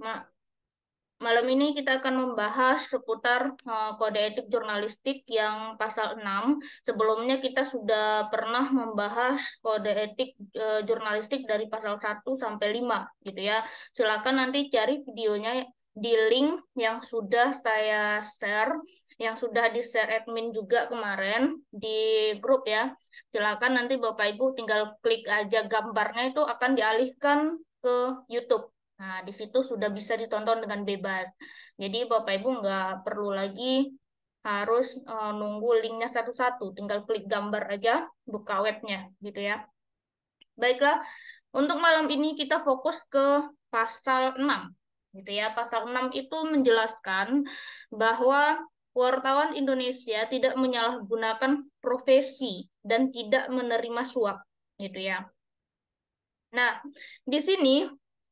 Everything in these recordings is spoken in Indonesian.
Ma- Malam ini kita akan membahas seputar kode etik jurnalistik yang pasal 6. Sebelumnya kita sudah pernah membahas kode etik jurnalistik dari pasal 1 sampai 5, gitu ya. Silakan nanti cari videonya di link yang sudah saya share, yang sudah di-share admin juga kemarin di grup ya. Silakan nanti Bapak Ibu tinggal klik aja gambarnya, itu akan dialihkan ke YouTube. Nah, di situ sudah bisa ditonton dengan bebas. Jadi Bapak Ibu nggak perlu lagi harus nunggu linknya satu-satu. Tinggal klik gambar aja, buka webnya, gitu ya. Baiklah, untuk malam ini kita fokus ke pasal 6. Gitu ya. Pasal 6 itu menjelaskan bahwa wartawan Indonesia tidak menyalahgunakan profesi dan tidak menerima suap. Gitu ya. Nah, di sini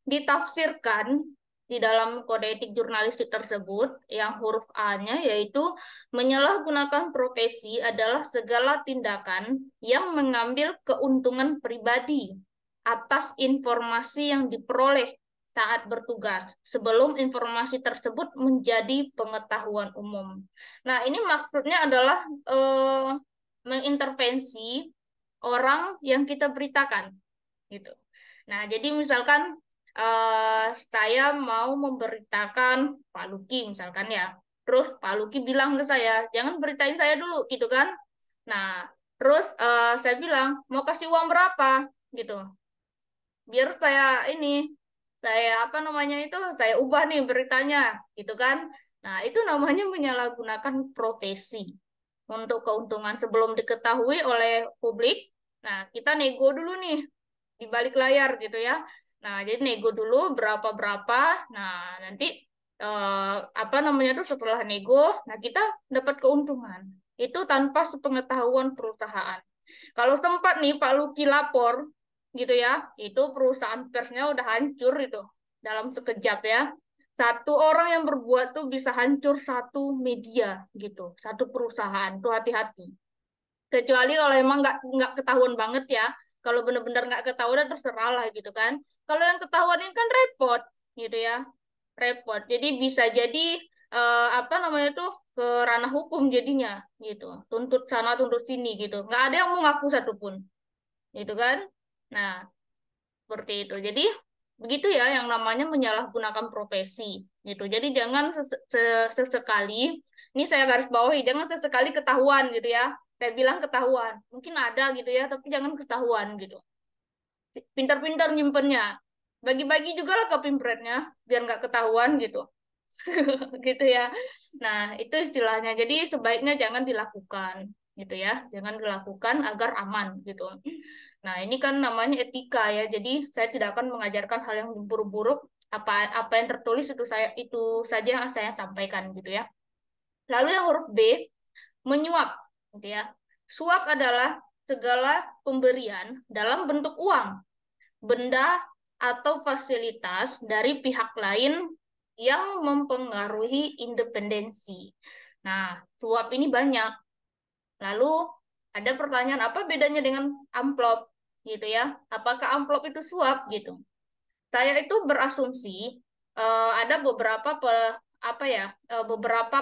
ditafsirkan di dalam kode etik jurnalistik tersebut yang huruf A-nya yaitu menyalahgunakan profesi adalah segala tindakan yang mengambil keuntungan pribadi atas informasi yang diperoleh saat bertugas sebelum informasi tersebut menjadi pengetahuan umum. Nah, ini maksudnya adalah mengintervensi orang yang kita beritakan gitu. Nah, jadi misalkan saya mau memberitakan Pak Luki misalkan ya. Terus Pak Luki bilang ke saya, jangan beritain saya dulu gitu kan. Nah, terus saya bilang, mau kasih uang berapa gitu. Biar saya apa namanya itu, saya ubah nih beritanya gitu kan. Nah, itu namanya menyalahgunakan profesi untuk keuntungan sebelum diketahui oleh publik. Nah, kita nego dulu nih di balik layar gitu ya. Nah, jadi nego dulu berapa-berapa. Nah, nanti apa namanya tuh setelah nego, nah kita dapat keuntungan. Itu tanpa sepengetahuan perusahaan. Kalau sempat nih Pak Luki lapor gitu ya, itu perusahaan persnya udah hancur itu dalam sekejap ya. Satu orang yang berbuat tuh bisa hancur satu media gitu, satu perusahaan tuh hati-hati. Kecuali kalau emang nggak ketahuan banget ya. Kalau benar-benar nggak ketahuan terserah lah gitu kan. Kalau yang ketahuan ini kan repot gitu ya, repot. Jadi bisa jadi apa namanya tuh ke ranah hukum jadinya gitu. Tuntut sana tuntut sini gitu. Nggak ada yang mau ngaku satupun gitu kan. Nah, seperti itu. Jadi begitu ya yang namanya menyalahgunakan profesi gitu. Jadi jangan sesekali, ini saya garis bawahi, jangan sesekali ketahuan gitu ya. Saya bilang ketahuan, mungkin ada gitu ya, tapi jangan ketahuan gitu. Pintar-pintar nyimpennya. Bagi-bagi juga lah ke pimpretnya, biar nggak ketahuan gitu. Gitu ya. Nah, itu istilahnya. Jadi sebaiknya jangan dilakukan gitu ya. Jangan dilakukan agar aman gitu. Nah, ini kan namanya etika ya. Jadi saya tidak akan mengajarkan hal yang buruk-buruk. Apa apa yang tertulis itu saja yang saya sampaikan gitu ya. Lalu yang huruf B, menyuap gitu ya. Suap adalah segala pemberian dalam bentuk uang, benda atau fasilitas dari pihak lain yang mempengaruhi independensi. Nah, suap ini banyak. Lalu ada pertanyaan apa bedanya dengan amplop gitu ya? Apakah amplop itu suap gitu? Saya itu berasumsi ada beberapa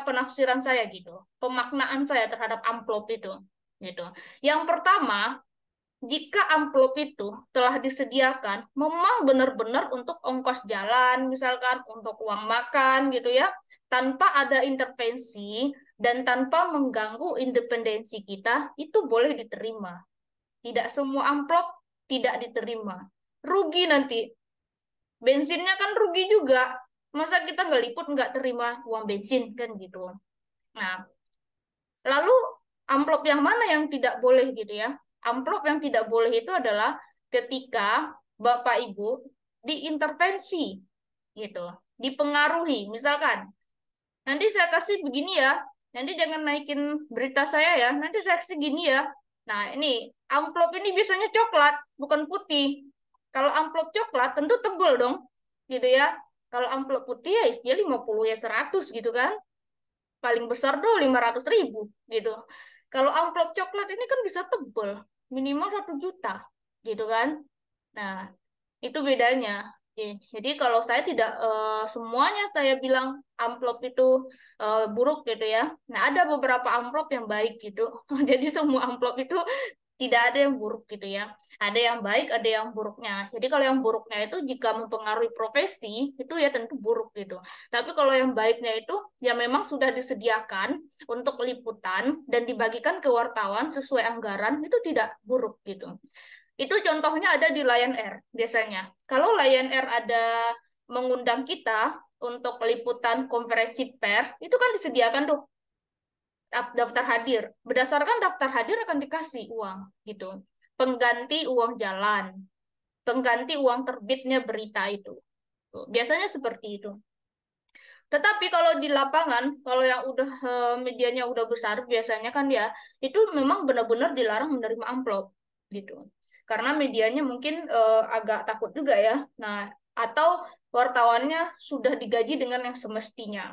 penafsiran saya gitu, pemaknaan saya terhadap amplop itu gitu. Yang pertama, jika amplop itu telah disediakan, memang benar-benar untuk ongkos jalan, misalkan untuk uang makan gitu ya, tanpa ada intervensi dan tanpa mengganggu independensi kita, itu boleh diterima. Tidak semua amplop tidak diterima. Rugi nanti. Bensinnya kan rugi juga. Masa kita nggak liput nggak terima uang bensin kan gitu. Nah, lalu amplop yang mana yang tidak boleh gitu ya? Amplop yang tidak boleh itu adalah ketika Bapak Ibu diintervensi gitu, dipengaruhi. Misalkan, nanti saya kasih begini ya, nanti jangan naikin berita saya ya, nanti saya kasih gini ya. Nah, ini amplop ini biasanya coklat, bukan putih. Kalau amplop coklat tentu tebel dong, gitu ya. Kalau amplop putih ya dia 50 ya 100 gitu kan. Paling besar tuh 500.000 gitu. Kalau amplop coklat ini kan bisa tebel, minimal 1 juta gitu kan. Nah, itu bedanya. Jadi kalau saya tidak semuanya saya bilang amplop itu buruk gitu ya. Nah, ada beberapa amplop yang baik gitu. Jadi semua amplop itu tidak ada yang buruk gitu ya. Ada yang baik, ada yang buruknya. Jadi kalau yang buruknya itu jika mempengaruhi profesi, itu ya tentu buruk gitu. Tapi kalau yang baiknya itu ya memang sudah disediakan untuk liputan dan dibagikan ke wartawan sesuai anggaran, itu tidak buruk gitu. Itu contohnya ada di Lion Air biasanya. Kalau Lion Air ada mengundang kita untuk liputan konferensi pers, itu kan disediakan tuh daftar hadir. Berdasarkan daftar hadir akan dikasih uang gitu. Pengganti uang jalan, pengganti uang terbitnya berita itu. Tuh, biasanya seperti itu. Tetapi kalau di lapangan, kalau yang udah medianya udah besar, biasanya kan ya itu memang benar-benar dilarang menerima amplop gitu. Karena medianya mungkin agak takut juga ya. Nah, atau wartawannya sudah digaji dengan yang semestinya.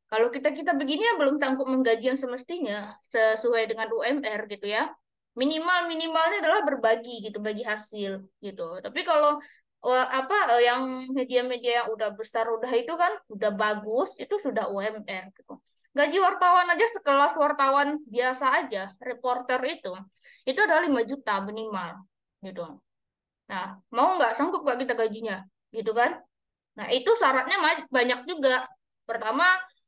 Kalau kita begini ya belum sanggup menggaji yang semestinya sesuai dengan UMR gitu ya. Minimalnya adalah berbagi gitu, bagi hasil gitu. Tapi kalau yang media-media yang udah besar udah itu kan udah bagus, itu sudah UMR gitu. Gaji wartawan aja sekelas wartawan biasa aja, reporter itu adalah 5 juta minimal gitu. Nah, mau nggak sanggup nggak kita gajinya gitu kan? Nah, itu syaratnya banyak juga. Pertama,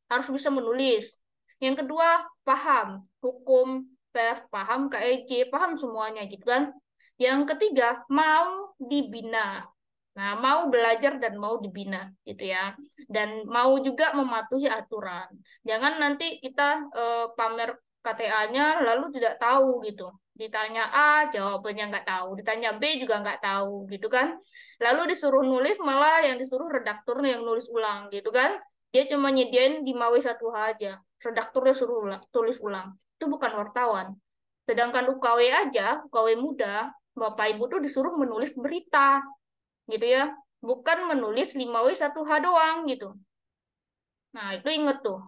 harus bisa menulis. Yang kedua, paham hukum, pers, paham KEJ, paham semuanya gitu kan. Yang ketiga, mau dibina. Nah, mau belajar dan mau dibina gitu ya. Dan mau juga mematuhi aturan. Jangan nanti kita pamer KTA-nya lalu tidak tahu gitu. Ditanya A, jawabannya nggak tahu. Ditanya B juga nggak tahu gitu kan. Lalu disuruh nulis, malah yang disuruh redakturnya yang nulis ulang gitu kan. Dia cuma nyediain di Mawi satu h aja. Redakturnya suruh tulis ulang. Itu bukan wartawan. Sedangkan UKW aja, UKW muda, Bapak Ibu tuh disuruh menulis berita gitu ya. Bukan menulis 5W 1H doang gitu. Nah, itu inget tuh.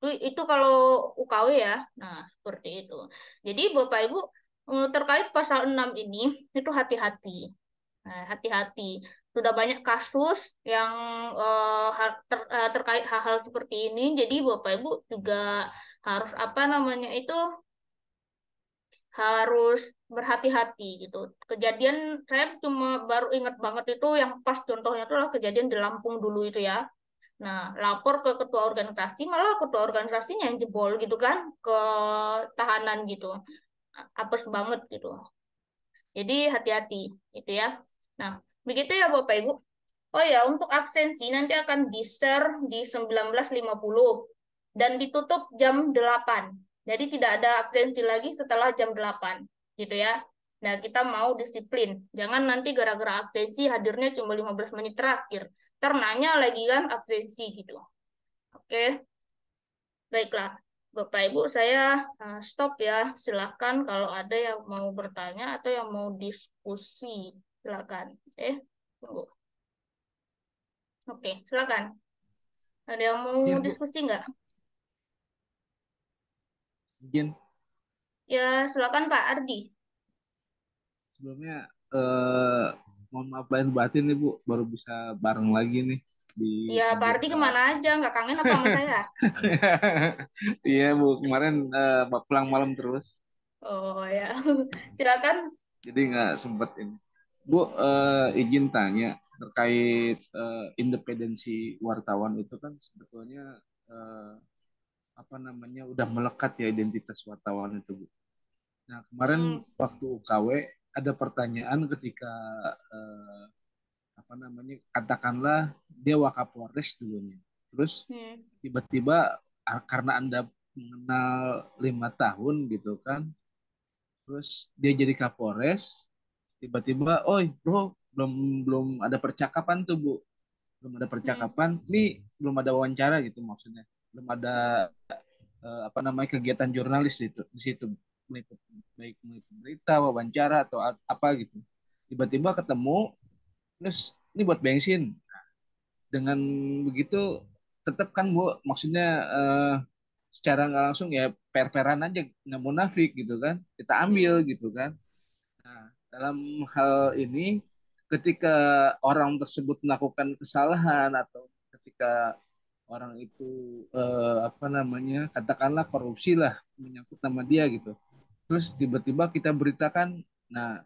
Itu kalau UKW ya. Nah, seperti itu. Jadi Bapak Ibu terkait pasal 6 ini itu hati-hati. Nah, hati-hati. Sudah banyak kasus yang terkait hal-hal seperti ini. Jadi Bapak Ibu juga harus apa namanya itu harus berhati-hati gitu. Kejadian saya cuma baru ingat banget itu yang pas contohnya itu adalah kejadian di Lampung dulu itu ya. Nah, lapor ke ketua organisasi, malah ketua organisasinya yang jebol gitu kan ke tahanan gitu. Apes banget gitu. Jadi hati-hati itu ya. Nah, begitu ya Bapak Ibu. Oh ya, untuk absensi nanti akan di-share di 19.50 dan ditutup jam 8. Jadi tidak ada absensi lagi setelah jam 8, gitu ya. Nah, kita mau disiplin. Jangan nanti gara-gara absensi hadirnya cuma 15 menit terakhir. Ntar lagi kan absensi gitu. Oke, baiklah. Bapak Ibu, saya stop ya. Silakan kalau ada yang mau bertanya atau yang mau diskusi. Silakan. Tunggu. Oke, silakan. Ada yang mau Izin Bu, diskusi nggak? izin Ya, silakan Pak Ardi. sebelumnya eh, mohon maaf lahir batin nih Bu, baru bisa bareng lagi nih di Ya, Pak Ardi agenda. kemana aja? Nggak kangen apa sama saya? Iya Bu, kemarin pulang malam terus, Oh ya, silakan. jadi nggak sempet ini. Bu, izin tanya terkait independensi wartawan itu kan sebetulnya eh, apa namanya udah melekat ya identitas wartawan itu Bu. Nah kemarin Hmm, waktu UKW ada pertanyaan ketika eh, apa namanya katakanlah dia Wakapolres dulunya terus hmm, tiba-tiba karena Anda mengenal 5 tahun gitu kan terus dia jadi Kapolres tiba-tiba oh bro belum belum ada percakapan tuh Bu belum ada hmm, percakapan ini belum ada wawancara gitu maksudnya belum ada apa namanya kegiatan jurnalis itu di situ meliput baik meliput berita wawancara atau apa gitu tiba-tiba ketemu terus ini buat bensin dengan begitu tetap kan Bu maksudnya secara nggak langsung ya per-peran aja nggak munafik gitu kan kita ambil hmm, gitu kan dalam hal ini ketika orang tersebut melakukan kesalahan atau ketika orang itu apa namanya katakanlah korupsi lah menyangkut nama dia gitu. Terus tiba-tiba kita beritakan, nah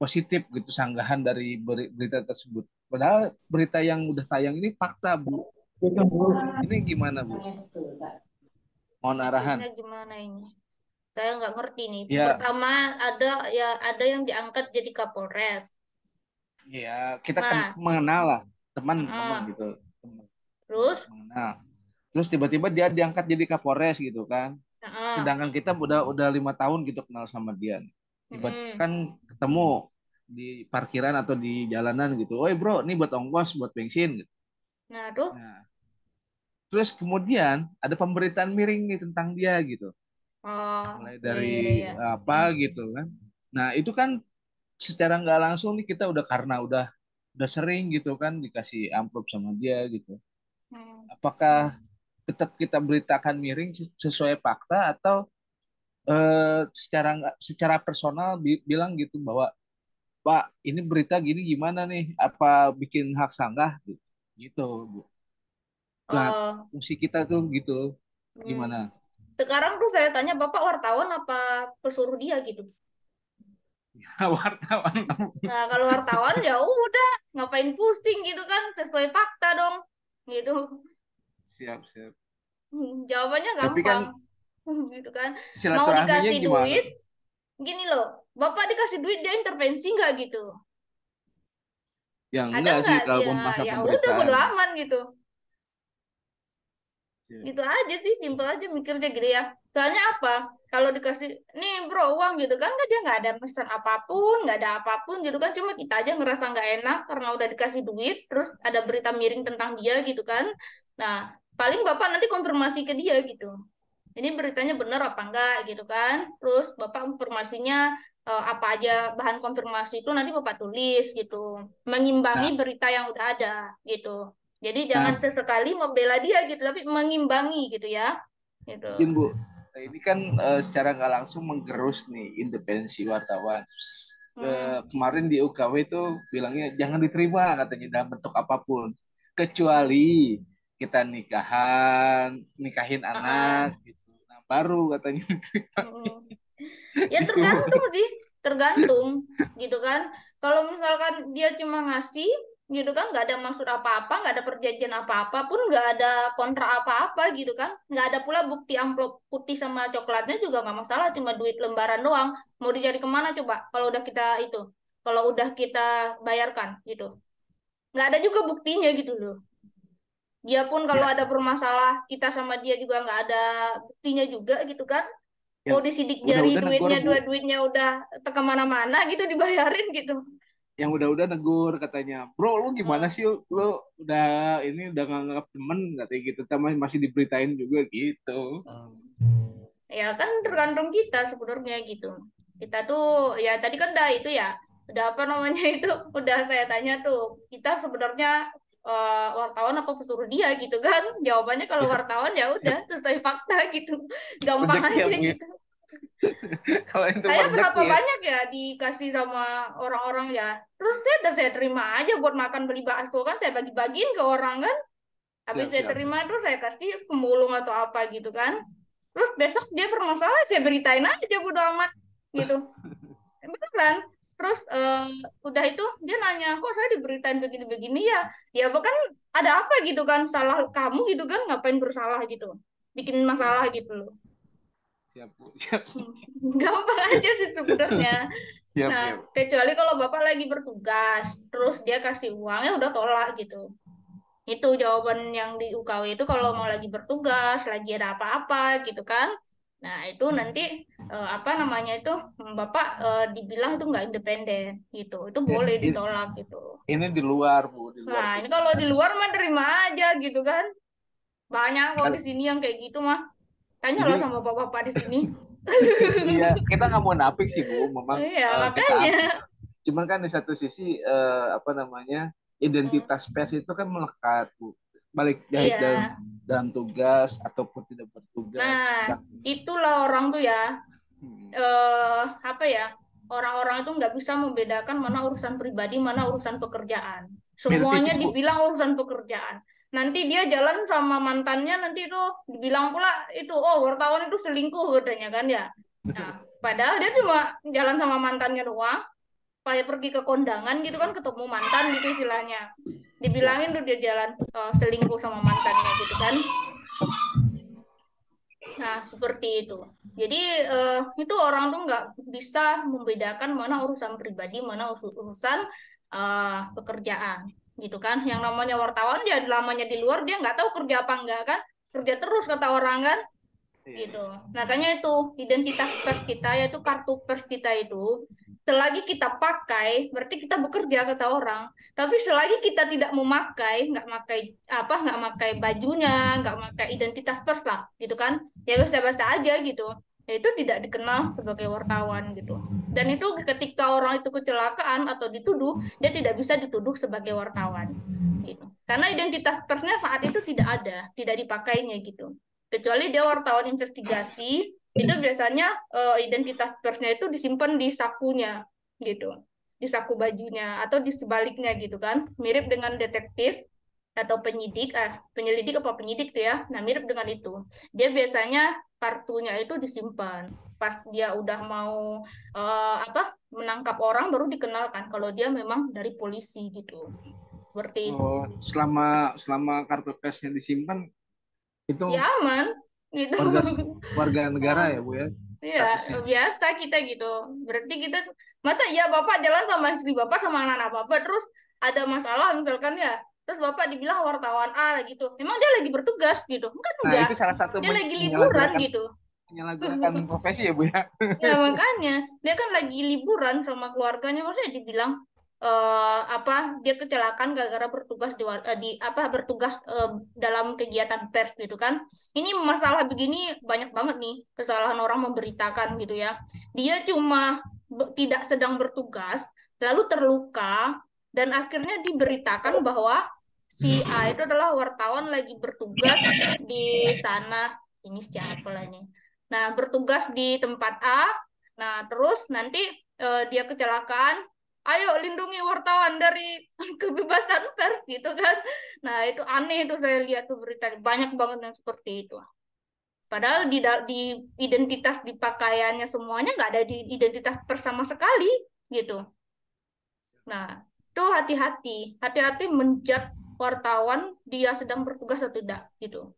positif gitu sanggahan dari berita tersebut. Padahal berita yang udah tayang ini fakta, Bu. Ini gimana, Bu? Mohon arahan. Maksudnya gimana ini? Saya nggak ngerti nih. Ya, Pertama ada yang diangkat jadi Kapolres. ya kita kan Nah, mengenal lah teman-teman heeh. gitu, teman Terus, mengenal. Terus tiba-tiba dia diangkat jadi Kapolres gitu kan. heeh. Sedangkan kita udah 5 tahun gitu kenal sama dia. Tiba Mm-mm. kan ketemu di parkiran atau di jalanan gitu. Oi bro, ini buat ongkos, buat bensin gitu. Nah, tuh, Nah, terus kemudian ada pemberitaan miring nih tentang dia gitu. oh, Mulai iya, dari iya, iya, iya. apa gitu kan. Nah, itu kan secara nggak langsung nih kita udah karena udah sering gitu kan dikasih amplop sama dia gitu. Hmm. Apakah tetap kita beritakan miring sesuai fakta atau secara personal bilang gitu bahwa Pak ini berita gini gimana nih apa bikin hak sanggah gitu gitu Bu. Nah Oh, fungsi kita tuh gitu hmm. gimana. Sekarang tuh saya tanya, Bapak wartawan apa pesuruh dia gitu? Wartawan. Nah, kalau wartawan ya udah, ngapain pusing gitu kan, sesuai fakta dong. Gitu. Siap siap Jawabannya tapi kan gampang. Gitu kan. Mau silaturahminya dikasih gimana. duit, gini loh. Bapak dikasih duit dia intervensi nggak gitu? Ya Ada enggak sih nggak kalau dia? masa Ya udah pemberitaan. bodo aman gitu. Siap. Gitu aja sih, simpel aja mikirnya gitu ya. Soalnya apa? Kalau dikasih, nih bro uang gitu kan, dia nggak ada pesan apapun, nggak ada apapun gitu kan. Cuma kita aja ngerasa nggak enak karena udah dikasih duit, terus ada berita miring tentang dia gitu kan. Nah, paling bapak nanti konfirmasi ke dia gitu. Ini beritanya benar apa enggak gitu kan. Terus bapak informasinya apa aja bahan konfirmasi itu nanti bapak tulis gitu. Mengimbangi Nah, berita yang udah ada gitu. Jadi jangan nah, sesekali membela dia gitu, tapi mengimbangi gitu ya. Gitu. mungkin Bu, ini kan secara nggak langsung menggerus nih independensi wartawan. Hmm. Kemarin di UKW itu bilangnya jangan diterima katanya dalam bentuk apapun, Hmm. kecuali kita nikahin Ah, anak gitu. Nah, baru katanya diterima. ah. Ya Gitu Bu. tergantung sih, tergantung gitu kan. Kalau misalkan dia cuma ngasih gitu kan, nggak ada maksud apa-apa, nggak ada perjanjian apa-apa pun, nggak ada kontrak apa-apa gitu kan, nggak ada pula bukti amplop putih sama coklatnya juga nggak masalah, cuma duit lembaran doang. Mau dicari kemana coba? Kalau udah kita itu, kalau udah kita bayarkan gitu, nggak ada juga buktinya gitu loh. Dia pun kalau Ya, ada bermasalah, kita sama dia juga nggak ada buktinya juga gitu kan. yang Mau disidik jari udah-udah negor duitnya, Bu. dua duitnya udah ke kemana-mana gitu dibayarin gitu. Yang udah-udah negur katanya, bro lu gimana Hmm. sih lu udah ini udah nganggap temen katanya gitu, tapi masih diberitain juga gitu. Ya kan tergantung kita sebenarnya gitu. Kita tuh ya tadi kan udah itu ya, udah apa namanya itu, udah saya tanya tuh, kita sebenarnya wartawan apa pesuruh dia gitu kan. Jawabannya kalau Siap, wartawan ya udah siap. sesuai fakta gitu. Gampang Rezeki ya aja Bu ya. gitu. Kalau itu Saya mah rezeki berapa ya. banyak ya dikasih sama orang-orang ya. Terus saya terima aja buat makan beli bakso kan, saya bagi-bagiin ke orang kan. Habis Siap, saya siap. terima terus saya kasih pemulung atau apa gitu kan. Terus besok dia bermasalah saya beritain aja bodo amat gitu. Beneran. Terus udah itu dia nanya, kok saya diberitain begini-begini ya? Ya bahkan ada apa gitu kan? Salah kamu gitu kan? Ngapain bersalah gitu? Bikin Siap, masalah siap. gitu loh. Siap, Bu. Siap. Hmm. Gampang aja sih sebenarnya. Siap, Nah, siap. kecuali kalau bapak lagi bertugas, terus dia kasih uang ya udah tolak gitu. Itu jawaban yang di UKW itu kalau mau lagi bertugas, lagi ada apa-apa gitu kan. Nah, itu nanti apa namanya itu Bapak dibilang itu nggak independen gitu. Itu Ya, boleh ini, ditolak gitu. ini di luar Bu, di luar Nah, ini kalau di tugas. luar mah terima aja gitu kan. Banyak kalau Kan di sini yang kayak gitu mah. Tanya loh jadi sama bapak-bapak di sini. iya kita nggak mau napik sih Bu, memang Iya, kita makanya. cuman kan di satu sisi apa namanya Hmm, identitas pers itu kan melekat Bu. Balik baik iya. dalam tugas ataupun tidak bertugas. Nah, Dan, itulah orang tuh ya, hmm, eh apa ya? orang-orang itu nggak bisa membedakan mana urusan pribadi, mana urusan pekerjaan. Beda Semuanya tipis, Bu. dibilang urusan pekerjaan. Nanti dia jalan sama mantannya, nanti itu dibilang pula itu, oh wartawan itu selingkuh katanya kan ya. Nah, padahal dia cuma jalan sama mantannya doang, kayak pergi ke kondangan gitu kan, ketemu mantan gitu istilahnya. Siap. Dibilangin tuh dia jalan selingkuh sama mantannya gitu kan. Nah, seperti itu. Jadi itu orang tuh nggak bisa membedakan mana urusan pribadi, mana urusan pekerjaan, gitu kan? Yang namanya wartawan dia lamanya di luar dia nggak tahu kerja apa enggak kan? Kerja terus kata orang kan? Iya. Gitu. Makanya itu identitas pers kita yaitu kartu pers kita itu selagi kita pakai berarti kita bekerja kata orang. Tapi selagi kita tidak memakai, nggak pakai bajunya, nggak pakai identitas pers lah, gitu kan? Ya biasa-biasa aja gitu. Ya itu tidak dikenal sebagai wartawan gitu. Dan itu ketika orang itu kecelakaan atau dituduh, dia tidak bisa dituduh sebagai wartawan gitu. Karena identitas persnya saat itu tidak ada, tidak dipakainya gitu. Kecuali dia wartawan investigasi, itu biasanya identitas persnya itu disimpan di sakunya gitu, di saku bajunya atau di sebaliknya gitu kan, mirip dengan detektif atau penyelidik apa penyidik tuh ya. Nah, mirip dengan itu. Dia biasanya kartunya itu disimpan. Pas dia udah mau menangkap orang baru dikenalkan kalau dia memang dari polisi gitu. Seperti itu. Oh, selama kartu pesnya disimpan itu Ya aman gitu. warga warga negara ya, Bu ya, Iya, statusnya. biasa kita gitu. Berarti kita, masa ya Bapak jalan sama istri Bapak sama anak-anak Bapak, terus ada masalah misalkan ya, terus Bapak dibilang wartawan A gitu. Memang dia lagi bertugas gitu? Kan Nah, enggak. itu salah satu Dia lagi liburan menyalahgunakan gitu. menyalahgunakan profesi ya, Bu ya. Ya makanya dia kan lagi liburan sama keluarganya, maksudnya dibilang apa dia kecelakaan gara-gara bertugas bertugas dalam kegiatan pers gitu kan. Ini masalah begini banyak banget nih kesalahan orang memberitakan gitu ya. Dia cuma tidak sedang bertugas lalu terluka dan akhirnya diberitakan bahwa si A itu adalah wartawan lagi bertugas di sana. Ini siapa lah ini? Nah, bertugas di tempat A. Nah, terus nanti dia kecelakaan. Ayo lindungi wartawan dari kebebasan pers gitu kan. Nah, itu aneh itu saya lihat tuh berita banyak banget yang seperti itu. Padahal di identitas di pakaiannya semuanya nggak ada di identitas pers sama sekali gitu. Nah, itu hati-hati, hati-hati menjat wartawan dia sedang bertugas atau tidak gitu.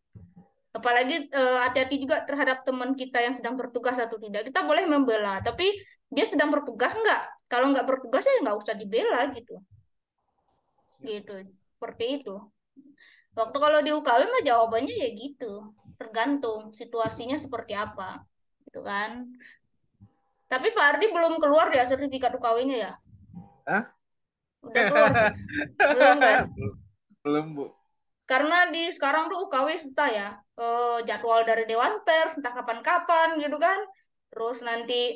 Apalagi hati-hati juga terhadap teman kita yang sedang bertugas atau tidak. Kita boleh membela, tapi dia sedang bertugas nggak? Kalau nggak bertugas ya nggak usah dibela gitu. Gitu. Seperti itu. Waktu kalau di UKW mah jawabannya ya gitu. Tergantung situasinya seperti apa. Gitu kan. Tapi Pak Ardi belum keluar ya sertifikat UKW-nya ya? Hah? Udah keluar sih. Belum kan? Belum, Bu. Karena di sekarang tuh UKW susah ya. Jadwal dari Dewan Pers entah kapan-kapan gitu kan. Terus nanti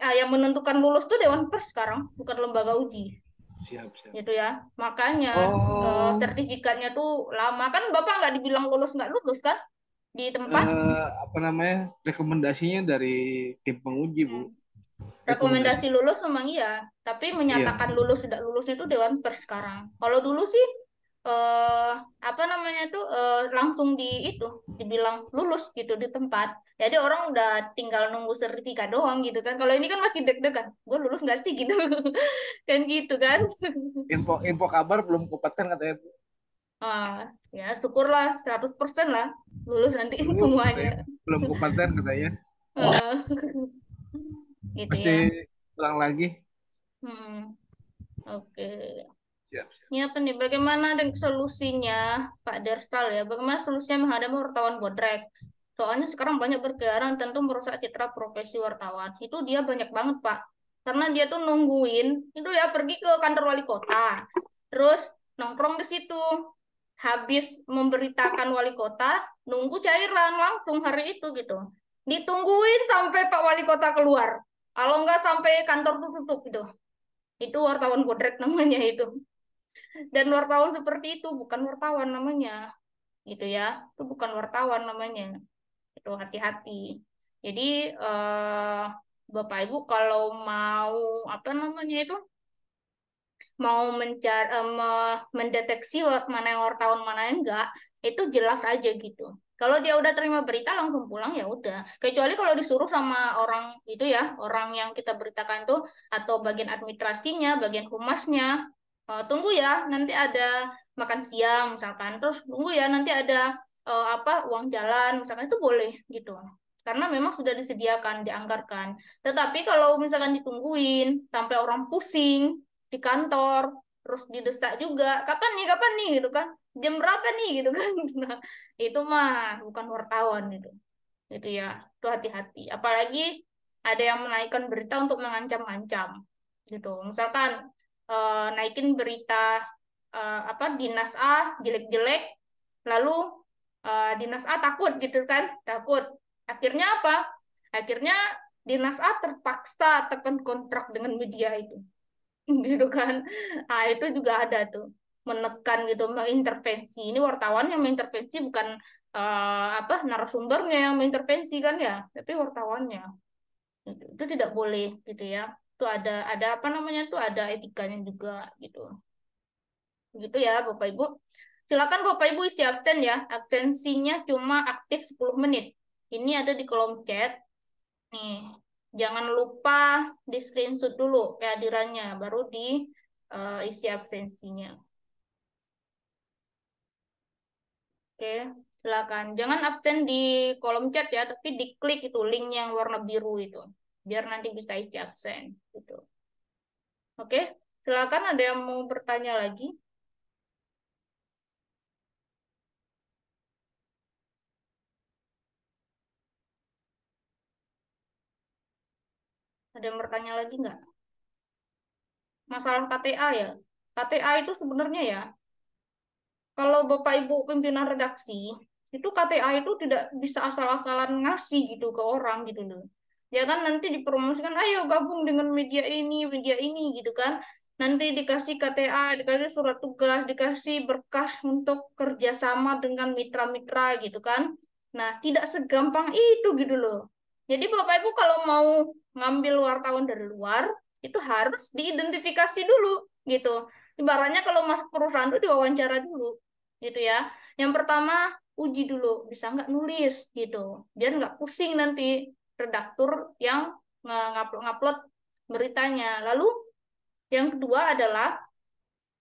yang menentukan lulus tuh Dewan Pers sekarang, bukan lembaga uji Siap, siap. gitu ya. Makanya Oh, sertifikatnya tuh lama kan Bapak nggak dibilang lulus nggak lulus kan di tempat. apa namanya? Rekomendasinya dari tim penguji, Bu. Hmm. Rekomendasi. Rekomendasi lulus memang iya, tapi Iya. menyatakan lulus tidak lulusnya itu Dewan Pers sekarang. Kalau dulu sih eh apa namanya tuh langsung di itu dibilang lulus gitu di tempat. Jadi orang udah tinggal nunggu sertifikat doang gitu kan. Kalau ini kan masih deg-degan, gue lulus nggak sih gitu kan gitu kan. Info info kabar belum kompeten katanya, Bu. Ah, ya syukurlah 100% lah lulus nanti Belum semuanya. katanya. Belum kompeten katanya. Eh, gitu Pasti ya. ulang lagi. Hmm, oke. Siap, siap. Ini apa nih? Bagaimana dengan solusinya, Pak Derstal ya? Bagaimana solusinya menghadapi wartawan bodrek? Soalnya sekarang banyak berkeliaran tentu merusak citra profesi wartawan. Itu dia banyak banget, Pak. Karena dia tuh nungguin, itu ya pergi ke kantor wali kota. Terus nongkrong di situ. Habis memberitakan wali kota, nunggu cairan langsung hari itu gitu. Ditungguin sampai Pak Wali Kota keluar. Kalau nggak sampai kantor tuh tutup gitu. Itu wartawan bodrek namanya itu. Dan wartawan seperti itu bukan wartawan namanya, gitu ya. Itu bukan wartawan namanya. Itu hati-hati. Jadi Bapak Ibu kalau mau apa namanya itu mau mencari mendeteksi mana yang wartawan mana yang enggak itu jelas aja gitu. Kalau dia udah terima berita langsung pulang ya udah. Kecuali kalau disuruh sama orang itu ya, orang yang kita beritakan tuh atau bagian administrasinya, bagian humasnya, tunggu ya, nanti ada makan siang misalkan, terus tunggu ya nanti ada apa uang jalan misalkan itu boleh gitu. Karena memang sudah disediakan, dianggarkan. Tetapi kalau misalkan ditungguin sampai orang pusing di kantor, terus didesak juga, kapan nih, gitu kan, jam berapa nih, gitu kan, nah, itu mah bukan wartawan itu ya, itu hati-hati. Apalagi ada yang menaikkan berita untuk mengancam-ancam, gitu. Misalkan naikin berita apa dinas A jelek-jelek, lalu dinas A takut, gitu kan, takut. Akhirnya apa? Akhirnya dinas A terpaksa tekan kontrak dengan media itu gitu kan. Ah itu juga ada tuh menekan gitu mengintervensi ini wartawan yang mengintervensi bukan apa narasumbernya yang mengintervensi kan ya tapi wartawannya itu tidak boleh gitu ya itu ada apa namanya tuh ada etikanya juga gitu gitu ya Bapak Ibu silakan Bapak Ibu isi absen ya absensinya cuma aktif 10 menit ini ada di kolom chat nih, jangan lupa di screenshot dulu kehadirannya, baru di isi absensinya. Oke, silakan. Jangan absen di kolom chat ya, tapi diklik itu link yang warna biru itu, biar nanti bisa isi absen. Gitu. Oke, silakan ada yang mau bertanya lagi? Ada yang bertanya lagi nggak? Masalah KTA ya. KTA itu sebenarnya ya, kalau Bapak Ibu pimpinan redaksi, itu KTA itu tidak bisa asal-asalan ngasih gitu ke orang gitu loh. Ya kan nanti dipromosikan, ayo gabung dengan media ini gitu kan. Nanti dikasih KTA, dikasih surat tugas, dikasih berkas untuk kerjasama dengan mitra-mitra gitu kan. Nah, tidak segampang itu gitu loh. Jadi Bapak Ibu kalau mau ngambil wartawan dari luar, itu harus diidentifikasi dulu gitu. Ibaratnya kalau masuk perusahaan itu diwawancara dulu gitu ya. Yang pertama uji dulu bisa nggak nulis gitu, biar nggak pusing nanti redaktur yang ngupload beritanya. Lalu yang kedua adalah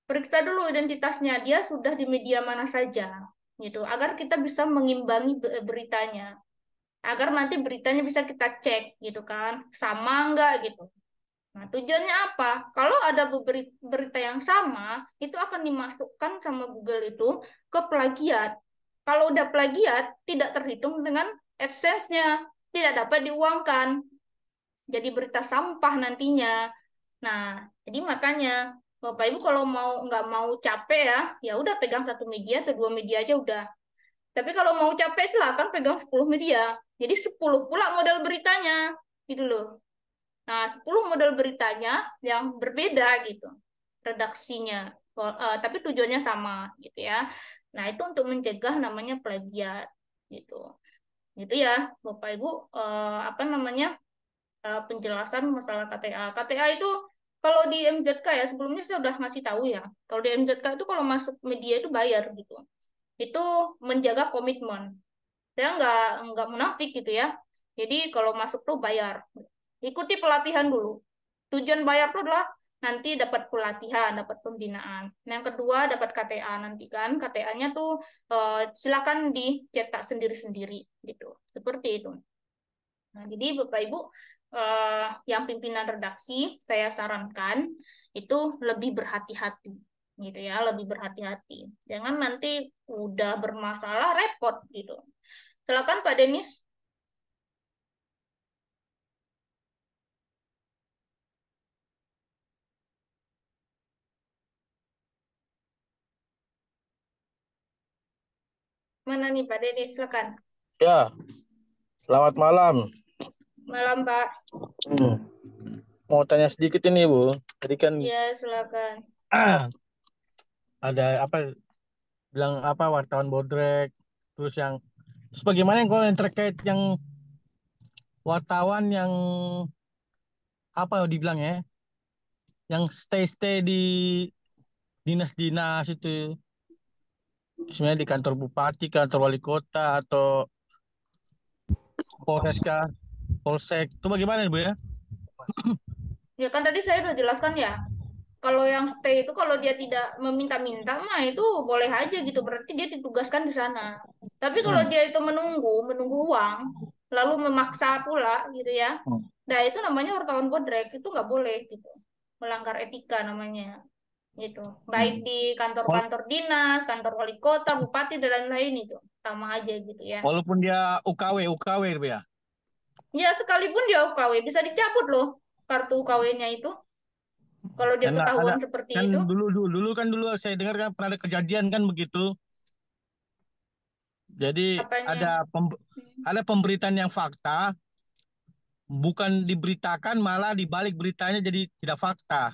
periksa dulu identitasnya dia sudah di media mana saja gitu, agar kita bisa mengimbangi beritanya, agar nanti beritanya bisa kita cek gitu kan, sama nggak gitu. Nah, tujuannya apa? Kalau ada berita yang sama, itu akan dimasukkan sama Google itu ke plagiat. Kalau udah plagiat, tidak terhitung dengan AdSense-nya, tidak dapat diuangkan. Jadi berita sampah nantinya. Nah, jadi makanya Bapak Ibu kalau mau nggak mau capek ya, ya udah pegang satu media atau dua media aja udah. Tapi kalau mau capek silakan pegang 10 media. Jadi 10 pula model beritanya, gitu loh. Nah, 10 model beritanya yang berbeda gitu, redaksinya. Tapi tujuannya sama gitu ya. Nah, itu untuk mencegah namanya plagiat gitu. Gitu ya, Bapak Ibu, apa namanya? Penjelasan masalah KTA. KTA itu kalau di MZK ya, sebelumnya saya udah ngasih tahu ya. Kalau di MZK itu kalau masuk media itu bayar gitu. Itu menjaga komitmen. Saya nggak munafik gitu ya. Jadi kalau masuk tuh bayar. Ikuti pelatihan dulu. Tujuan bayar tuh adalah nanti dapat pelatihan, dapat pembinaan. Yang kedua dapat KTA nanti kan. KTA-nya tuh silakan dicetak sendiri-sendiri gitu. Seperti itu. Nah, jadi Bapak Ibu yang pimpinan redaksi saya sarankan itu lebih berhati-hati gitu ya, lebih berhati-hati. Jangan nanti udah bermasalah repot gitu. Silakan Pak Denis. Mana nih Pak Denis? Silakan. Ya, selamat malam. Malam Pak. Hmm, Mau tanya sedikit ini, Bu. Tadi kan Ya, silakan. ada apa bilang apa wartawan bodrek, terus terus bagaimana yang kalau yang terkait yang wartawan yang apa dibilangnya? Yang stay di dinas-dinas itu, sebenarnya di kantor bupati, kantor wali kota atau Polres kah, Polsek. Itu bagaimana Bu ya? Ya kan tadi saya udah jelaskan ya. Kalau yang stay itu kalau dia tidak meminta-minta mah itu boleh aja gitu. Berarti dia ditugaskan di sana. Tapi kalau Hmm. dia itu menunggu uang, lalu memaksa pula gitu ya. Hmm. Nah itu namanya wartawan bodrek, itu nggak boleh gitu. Melanggar etika namanya gitu. Baik Hmm. di Wal- kantor-kantor dinas, kantor wali kota, bupati dan lain-lain itu sama aja gitu ya. Walaupun dia UKW Bu ya. Ya sekalipun dia UKW bisa dicabut loh kartu UKW-nya itu kalau dia Karena ada ketahuan seperti kan itu. dulu saya dengar kan pernah ada kejadian kan begitu. Jadi Apanya? Hmm. ada pemberitaan yang fakta, bukan diberitakan malah dibalik beritanya jadi tidak fakta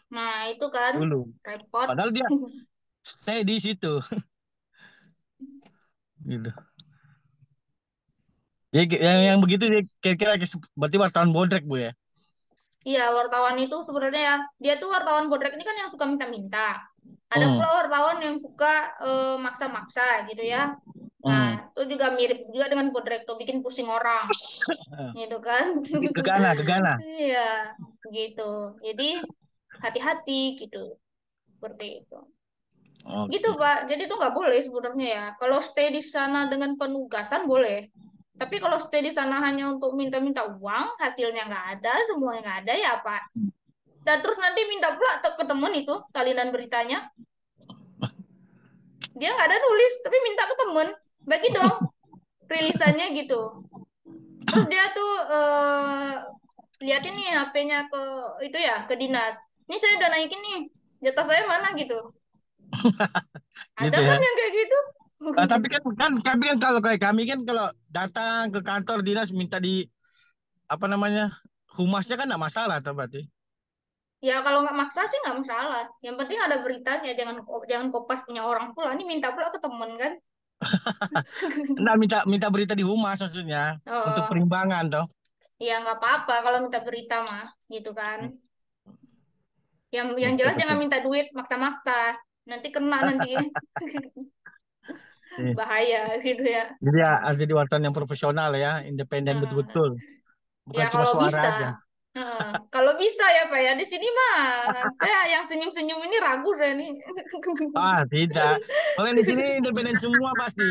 Nah, itu kan dulu. repot. Padahal dia stay di situ gitu. Jadi yang Iya. begitu kira-kira berarti wartawan bodrek Bu ya. Iya, wartawan itu sebenarnya ya, dia tuh wartawan bodrek ini kan yang suka minta-minta. Ada pula Hmm. wartawan yang suka maksa-maksa gitu ya. Nah, Hmm. itu juga mirip juga dengan bodrek tuh, bikin pusing orang, gitu kan. Bikin gegana. Iya, gitu. Jadi hati-hati gitu, seperti itu. Gitu, Oke. Pak. Jadi itu nggak boleh sebenarnya ya. Kalau stay di sana dengan penugasan boleh. Tapi kalau stay di sana hanya untuk minta-minta uang, hasilnya nggak ada, semuanya nggak ada ya, Pak. Dan terus nanti minta pula ke temen itu, salinan beritanya. Dia nggak ada nulis, tapi minta ke temen. Bagi dong, rilisannya gitu. Terus dia tuh liatin nih HP-nya ke itu ya, ke dinas. Ini saya udah naikin nih, jatah saya mana gitu. Ada Gitu kan ya. yang kayak gitu? Nah, tapi kan kalau kayak kami kan kalau datang ke kantor dinas minta di apa namanya humasnya kan nggak masalah tuh berarti. Ya kalau nggak maksa sih nggak masalah. Yang penting ada beritanya, jangan jangan kopas punya orang pula. Ini minta pula ke temen kan. Nggak minta minta berita di humas maksudnya untuk Oh, perimbangan toh. ya nggak apa-apa kalau minta berita mah, gitu kan. Yang Oke jelas jangan oke. minta duit maksa-maksa. Nanti kena nanti Iya. bahaya gitu ya. Jadi ya harus jadi wartawan yang profesional ya, independen Eh, betul-betul, ya bukan cuma kalau suara bisa. aja. Eh, kalau bisa ya Pak ya. Di sini mah saya yang senyum-senyum ini ragu saya nih. Ah tidak, kalau yang di sini independen semua pasti.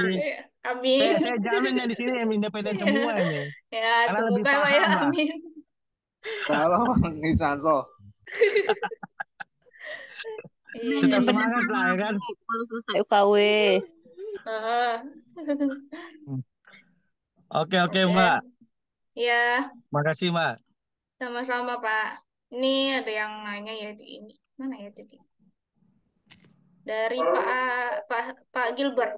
Amin. Saya jamin yang di sini yang independen semua ini, Ya, karena lebih semoga Pak ya. paham lah. Amin. Kalau Nisanso. Tetap Iya. semangat lah ya kan. Kalau selesai UKW. Heeh. Hmm. Oke Oke. Mbak, Ya, makasih Mbak. sama-sama Pak. Ini ada yang nanya ya di ini. Mana ya tadi? Dari Pak Pak Gilbert.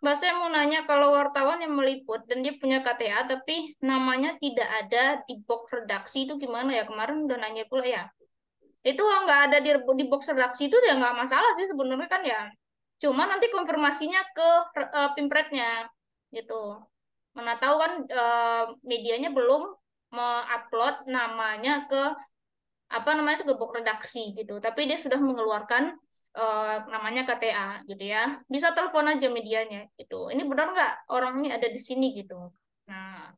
Mbak, saya mau nanya kalau wartawan yang meliput dan dia punya KTA tapi namanya tidak ada di box redaksi itu gimana ya? Kemarin udah nanya pula ya. Itu nggak ada di box redaksi itu ya nggak masalah sih sebenarnya kan ya. Cuma nanti konfirmasinya ke Pimpretnya gitu. Mana tahu kan medianya belum mengupload namanya ke apa namanya itu ke box redaksi gitu. Tapi dia sudah mengeluarkan namanya KTA gitu ya. Bisa telepon aja medianya gitu. Ini benar nggak orang ini ada di sini gitu. Nah,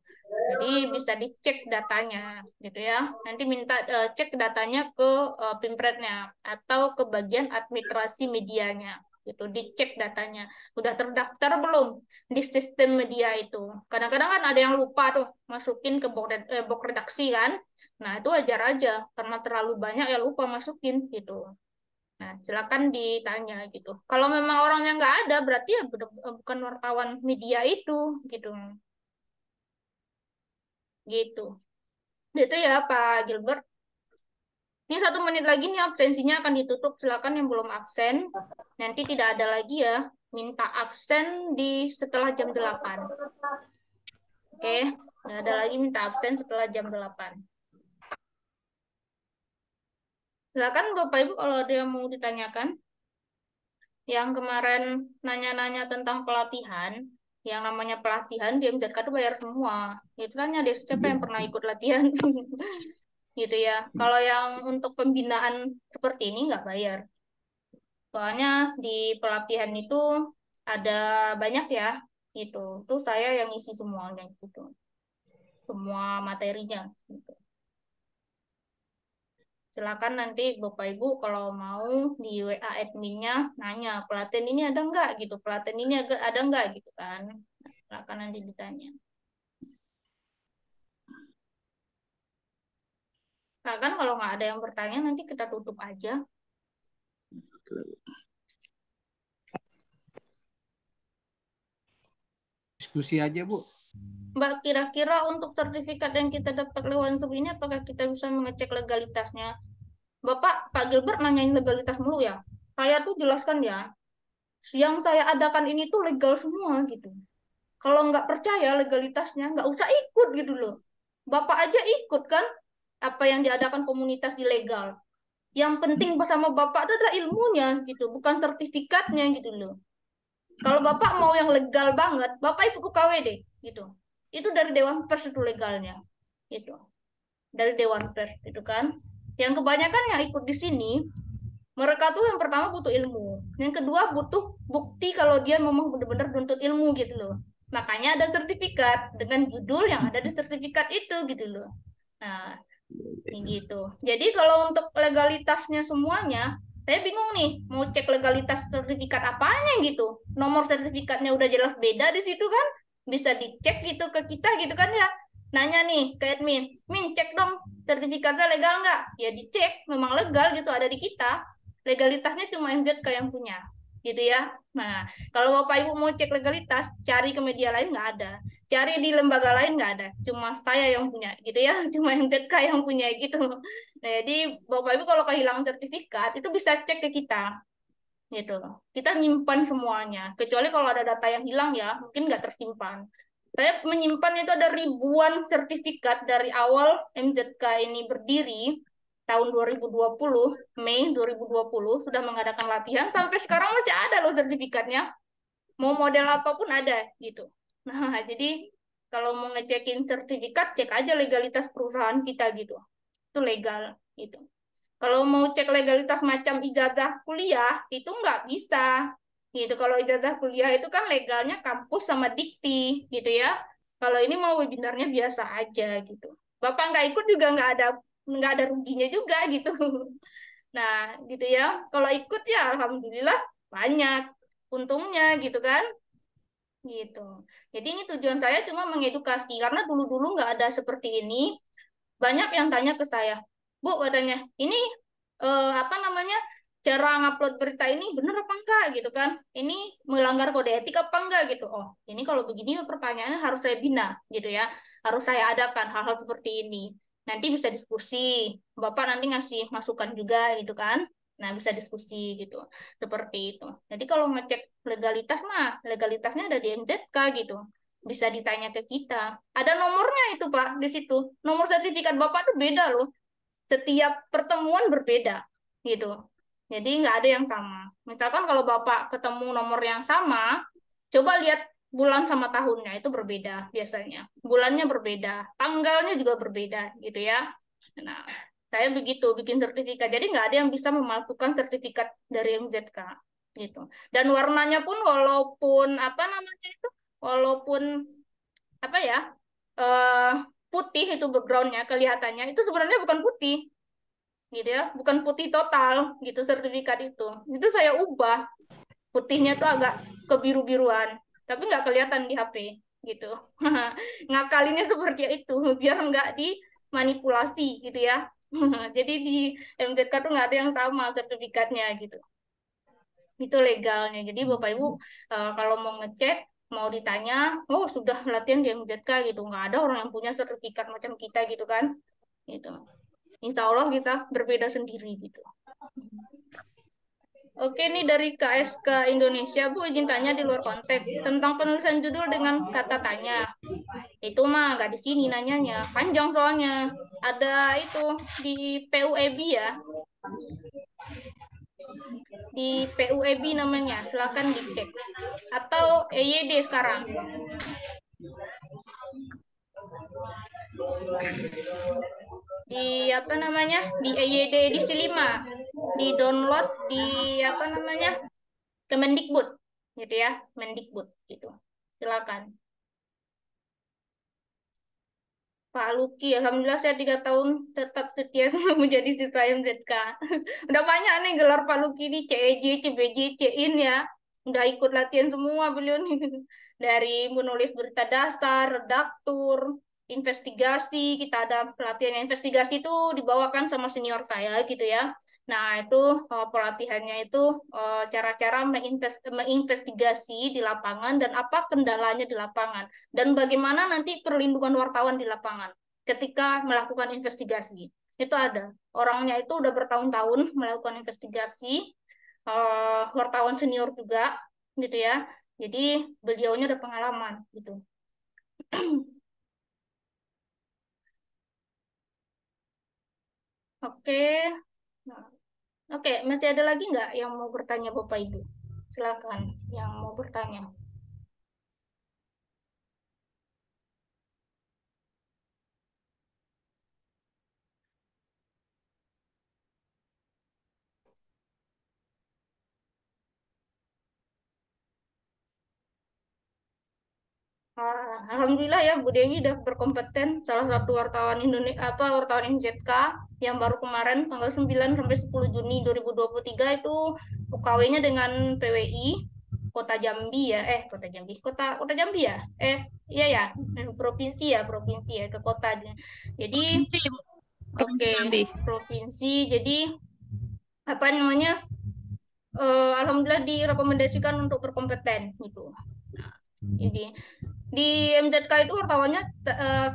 jadi bisa dicek datanya gitu ya. Nanti minta cek datanya ke Pimpretnya atau ke bagian administrasi medianya gitu. Dicek datanya. Udah terdaftar belum di sistem media itu. Kadang-kadang kan ada yang lupa tuh masukin ke box redaksi kan. Nah, itu wajar aja karena terlalu banyak ya lupa masukin gitu. Nah, silakan ditanya gitu. Kalau memang orangnya nggak ada, berarti ya bukan wartawan media itu gitu. Gitu. Itu ya Pak Gilbert. Ini 1 menit lagi nih absensinya akan ditutup. Silakan yang belum absen. Nanti tidak ada lagi ya. Minta absen di setelah jam 8. Oke? Nggak ada lagi minta absen setelah jam 8. Silakan Bapak Ibu kalau ada yang mau ditanyakan. Yang kemarin nanya-nanya tentang pelatihan. Yang namanya pelatihan, dia minta kado bayar semua. Itu tanya deh, siapa yang pernah ikut latihan? gitu ya. Kalau yang untuk pembinaan seperti ini nggak bayar. Soalnya di pelatihan itu ada banyak ya, gitu. Itu saya yang isi semuanya gitu, semua materinya. Gitu. Silakan nanti Bapak Ibu kalau mau di WA adminnya nanya pelatihan ini ada nggak gitu, pelatihan ini ada nggak gitu kan. Nah, silakan nanti ditanya. Nah, kan kalau nggak ada yang bertanya nanti kita tutup aja. Diskusi aja, Bu. Mbak, kira-kira untuk sertifikat yang kita dapat lewat Zoom ini apakah kita bisa mengecek legalitasnya? Bapak, Pak Gilbert nanyain legalitas mulu ya. Saya tuh jelaskan ya, yang saya adakan ini tuh legal semua gitu. Kalau nggak percaya legalitasnya, nggak usah ikut gitu loh. Bapak aja ikut kan, apa yang diadakan komunitas ilegal. Yang penting bersama Bapak itu adalah ilmunya gitu, bukan sertifikatnya gitu loh. Kalau Bapak mau yang legal banget, Bapak ikut UKW deh gitu. Itu dari Dewan Pers itu legalnya. Gitu. Dari Dewan Pers itu kan. Yang kebanyakan yang ikut di sini, mereka tuh yang pertama butuh ilmu. Yang kedua butuh bukti kalau dia memang benar-benar nuntut ilmu gitu loh. Makanya ada sertifikat dengan judul yang ada di sertifikat itu gitu loh. Nah, gitu. Jadi kalau untuk legalitasnya semuanya, saya bingung nih, mau cek legalitas sertifikat apanya gitu. Nomor sertifikatnya udah jelas beda di situ kan, bisa dicek gitu ke kita gitu kan ya. Nanya nih ke admin, Min cek dong sertifikatnya legal nggak? Ya dicek, memang legal gitu ada di kita. Legalitasnya cuma MZK yang punya, gitu ya. Nah, kalau Bapak Ibu mau cek legalitas, cari ke media lain nggak ada, cari di lembaga lain nggak ada, cuma saya yang punya gitu ya. Cuma MZK yang punya gitu. Nah, jadi Bapak Ibu kalau kehilangan sertifikat itu bisa cek ke kita gitu. Kita nyimpan semuanya, kecuali kalau ada data yang hilang ya mungkin nggak tersimpan. Saya menyimpan itu ada ribuan sertifikat dari awal MZK ini berdiri tahun 2020, Mei 2020 sudah mengadakan latihan sampai sekarang masih ada loh sertifikatnya. Mau model apapun ada gitu. Nah, jadi kalau mau ngecekin sertifikat, cek aja legalitas perusahaan kita gitu. Itu legal gitu. Kalau mau cek legalitas macam ijazah kuliah, itu nggak bisa. Gitu. Kalau ijazah kuliah itu kan legalnya kampus sama dikti gitu ya. Kalau ini mau webinarnya biasa aja gitu. Bapak nggak ikut juga nggak ada ruginya juga gitu. Nah, gitu ya. Kalau ikut ya alhamdulillah banyak untungnya gitu kan. Gitu. Jadi ini tujuan saya cuma mengedukasi karena dulu-dulu nggak ada seperti ini. Banyak yang tanya ke saya, Bu, katanya, ini apa namanya cara ngupload berita ini bener apa enggak gitu kan? Ini melanggar kode etik apa enggak gitu? Oh, ini kalau begini pertanyaannya harus saya bina gitu ya, harus saya adakan hal-hal seperti ini. Nanti bisa diskusi, Bapak nanti ngasih masukan juga gitu kan? Nah, bisa diskusi gitu, seperti itu. Jadi kalau ngecek legalitas mah, legalitasnya ada di MZK gitu. Bisa ditanya ke kita. Ada nomornya itu, Pak, di situ. Nomor sertifikat Bapak tuh beda loh. Setiap pertemuan berbeda, gitu. Jadi nggak ada yang sama. Misalkan kalau Bapak ketemu nomor yang sama, coba lihat bulan sama tahunnya, itu berbeda biasanya. Bulannya berbeda, tanggalnya juga berbeda, gitu ya. Nah, saya begitu bikin sertifikat. Jadi nggak ada yang bisa memalsukan sertifikat dari MZK, gitu. Dan warnanya pun walaupun apa namanya itu, walaupun apa ya, eh putih itu backgroundnya kelihatannya itu sebenarnya bukan putih gitu ya, bukan putih total gitu sertifikat itu saya ubah putihnya tuh agak kebiru-biruan tapi nggak kelihatan di HP gitu. Ngakalinnya seperti itu biar nggak dimanipulasi gitu ya. Jadi di MZK tuh nggak ada yang sama sertifikatnya gitu, itu legalnya. Jadi Bapak Ibu kalau mau ngecek, mau ditanya, oh sudah latihan di MZK gitu, nggak ada orang yang punya sertifikat macam kita gitu kan, gitu. Insya Allah kita berbeda sendiri gitu. Oke, ini dari KSK Indonesia, Bu, izin tanya di luar konteks tentang penulisan judul dengan kata tanya. Itu mah nggak di sini nanyanya, panjang soalnya. Ada itu di PUEB ya, di PUEB namanya, silakan dicek. Atau EYD sekarang. di apa namanya di EYD edisi 5, di download di apa namanya Kemendikbud gitu ya, Mendikbud gitu. Silakan. Pak Luki, alhamdulillah saya 3 tahun tetap setia menjadi siswa MZK. Udah banyak nih gelar Pak Luki ini, CEJ, CBJ, CIN ya. Udah ikut latihan semua beliau nih. Dari menulis berita dasar, redaktur, investigasi. Kita ada pelatihan investigasi itu dibawakan sama senior saya gitu ya. Nah itu pelatihannya itu cara-cara menginvestigasi di lapangan dan apa kendalanya di lapangan dan bagaimana nanti perlindungan wartawan di lapangan ketika melakukan investigasi. Itu ada. Orangnya itu udah bertahun-tahun melakukan investigasi, wartawan senior juga, gitu ya. Jadi beliaunya udah pengalaman, gitu. Oke. Nah, oke, masih ada lagi nggak yang mau bertanya Bapak Ibu? Silakan yang mau bertanya. Alhamdulillah ya Bu Dewi udah berkompeten, salah satu wartawan Indonesia wartawan MZK yang baru kemarin tanggal 9 sampai 10 Juni 2023 itu UKW-nya dengan PWI Kota Jambi ya, Kota Jambi, Kota Jambi ya, iya ya, provinsi ya ke kota. Jadi oke, Jambi. provinsi. Jadi apa namanya? Alhamdulillah direkomendasikan untuk berkompeten gitu. Nah, jadi di MZK itu wartawannya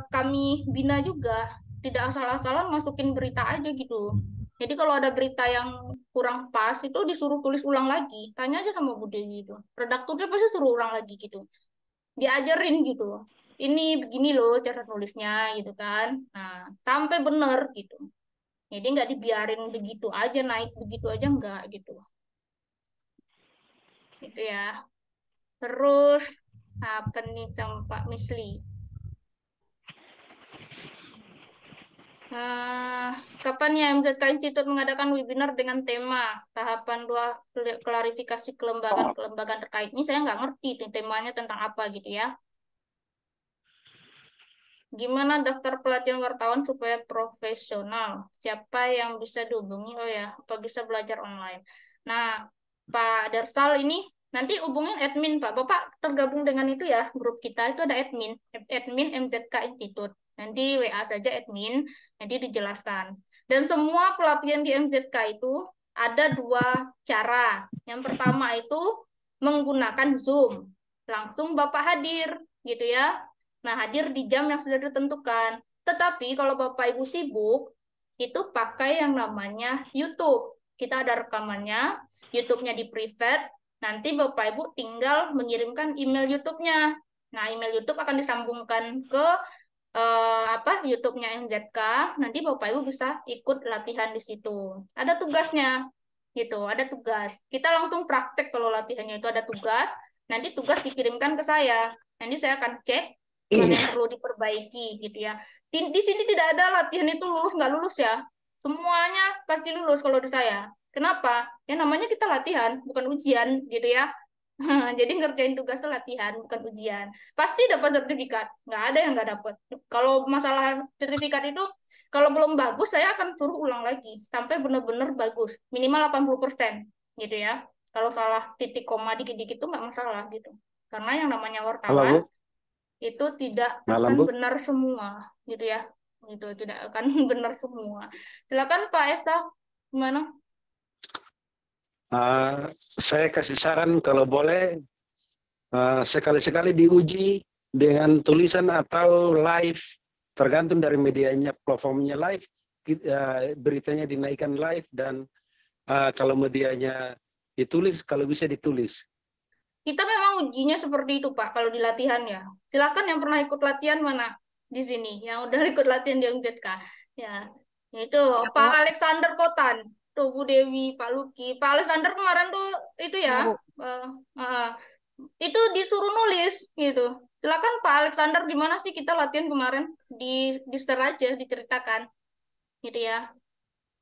kami bina juga, tidak asal-asalan masukin berita aja gitu. Jadi kalau ada berita yang kurang pas itu disuruh tulis ulang lagi, tanya aja sama Bu Dewi itu. Redakturnya pasti suruh ulang lagi gitu. Diajarin gitu. Ini begini loh cara nulisnya gitu kan. Nah, sampai bener gitu. Jadi nggak dibiarin begitu aja naik begitu aja nggak gitu. Gitu ya. Terus apa nih sama Pak Misli? Kapan ya MZK Institute mengadakan webinar dengan tema tahapan 2 klarifikasi kelembagaan terkait? Ini saya nggak ngerti temanya tentang apa gitu ya. Gimana daftar pelatihan wartawan supaya profesional? Siapa yang bisa dihubungi? Oh ya, apa bisa belajar online? Nah, Pak Darsal ini nanti hubungin admin Pak. Bapak tergabung dengan itu ya, grup kita itu ada admin MZK Institute. Nanti WA saja admin, nanti dijelaskan. Dan semua pelatihan di MZK itu ada 2 cara. Yang pertama itu menggunakan Zoom. Langsung Bapak hadir, gitu ya. Nah, hadir di jam yang sudah ditentukan. Tetapi kalau Bapak Ibu sibuk, itu pakai yang namanya YouTube. Kita ada rekamannya, YouTube-nya di private, nanti Bapak Ibu tinggal mengirimkan email YouTube-nya. Nah, email YouTube akan disambungkan ke YouTube-nya MZK, nanti Bapak Ibu bisa ikut latihan di situ. Ada tugasnya, gitu, ada tugas. Kita langsung praktek kalau latihannya itu ada tugas, nanti tugas dikirimkan ke saya. Nanti saya akan cek mana yang perlu diperbaiki gitu ya. Di sini tidak ada latihan itu lulus nggak lulus ya. Semuanya pasti lulus kalau di saya. Kenapa? Ya namanya kita latihan, bukan ujian gitu ya. Jadi ngerjain tugas itu latihan, bukan ujian. Pasti dapat sertifikat. Nggak ada yang nggak dapat. Kalau masalah sertifikat itu, kalau belum bagus, saya akan suruh ulang lagi. Sampai benar-benar bagus. Minimal 80% gitu ya. Kalau salah titik koma dikit-dikit itu nggak masalah gitu. Karena yang namanya wartawan, itu tidak akan benar semua gitu ya, itu tidak akan benar semua. Silakan Pak Esta, gimana? Saya kasih saran kalau boleh sekali-sekali diuji dengan tulisan atau live, tergantung dari medianya, platformnya live, beritanya dinaikkan live, dan kalau medianya ditulis, kalau bisa ditulis. Kita memang ujinya seperti itu Pak, kalau di latihan ya. Silakan yang pernah ikut latihan mana di sini, yang udah ikut latihan di MZK. Ya, itu Pak Alexander Kotan, tuh Bu Dewi, Pak Luki. Pak Alexander kemarin tuh itu ya, itu disuruh nulis gitu. Silakan Pak Alexander, gimana sih kita latihan kemarin? Di share aja, diceritakan. gitu ya.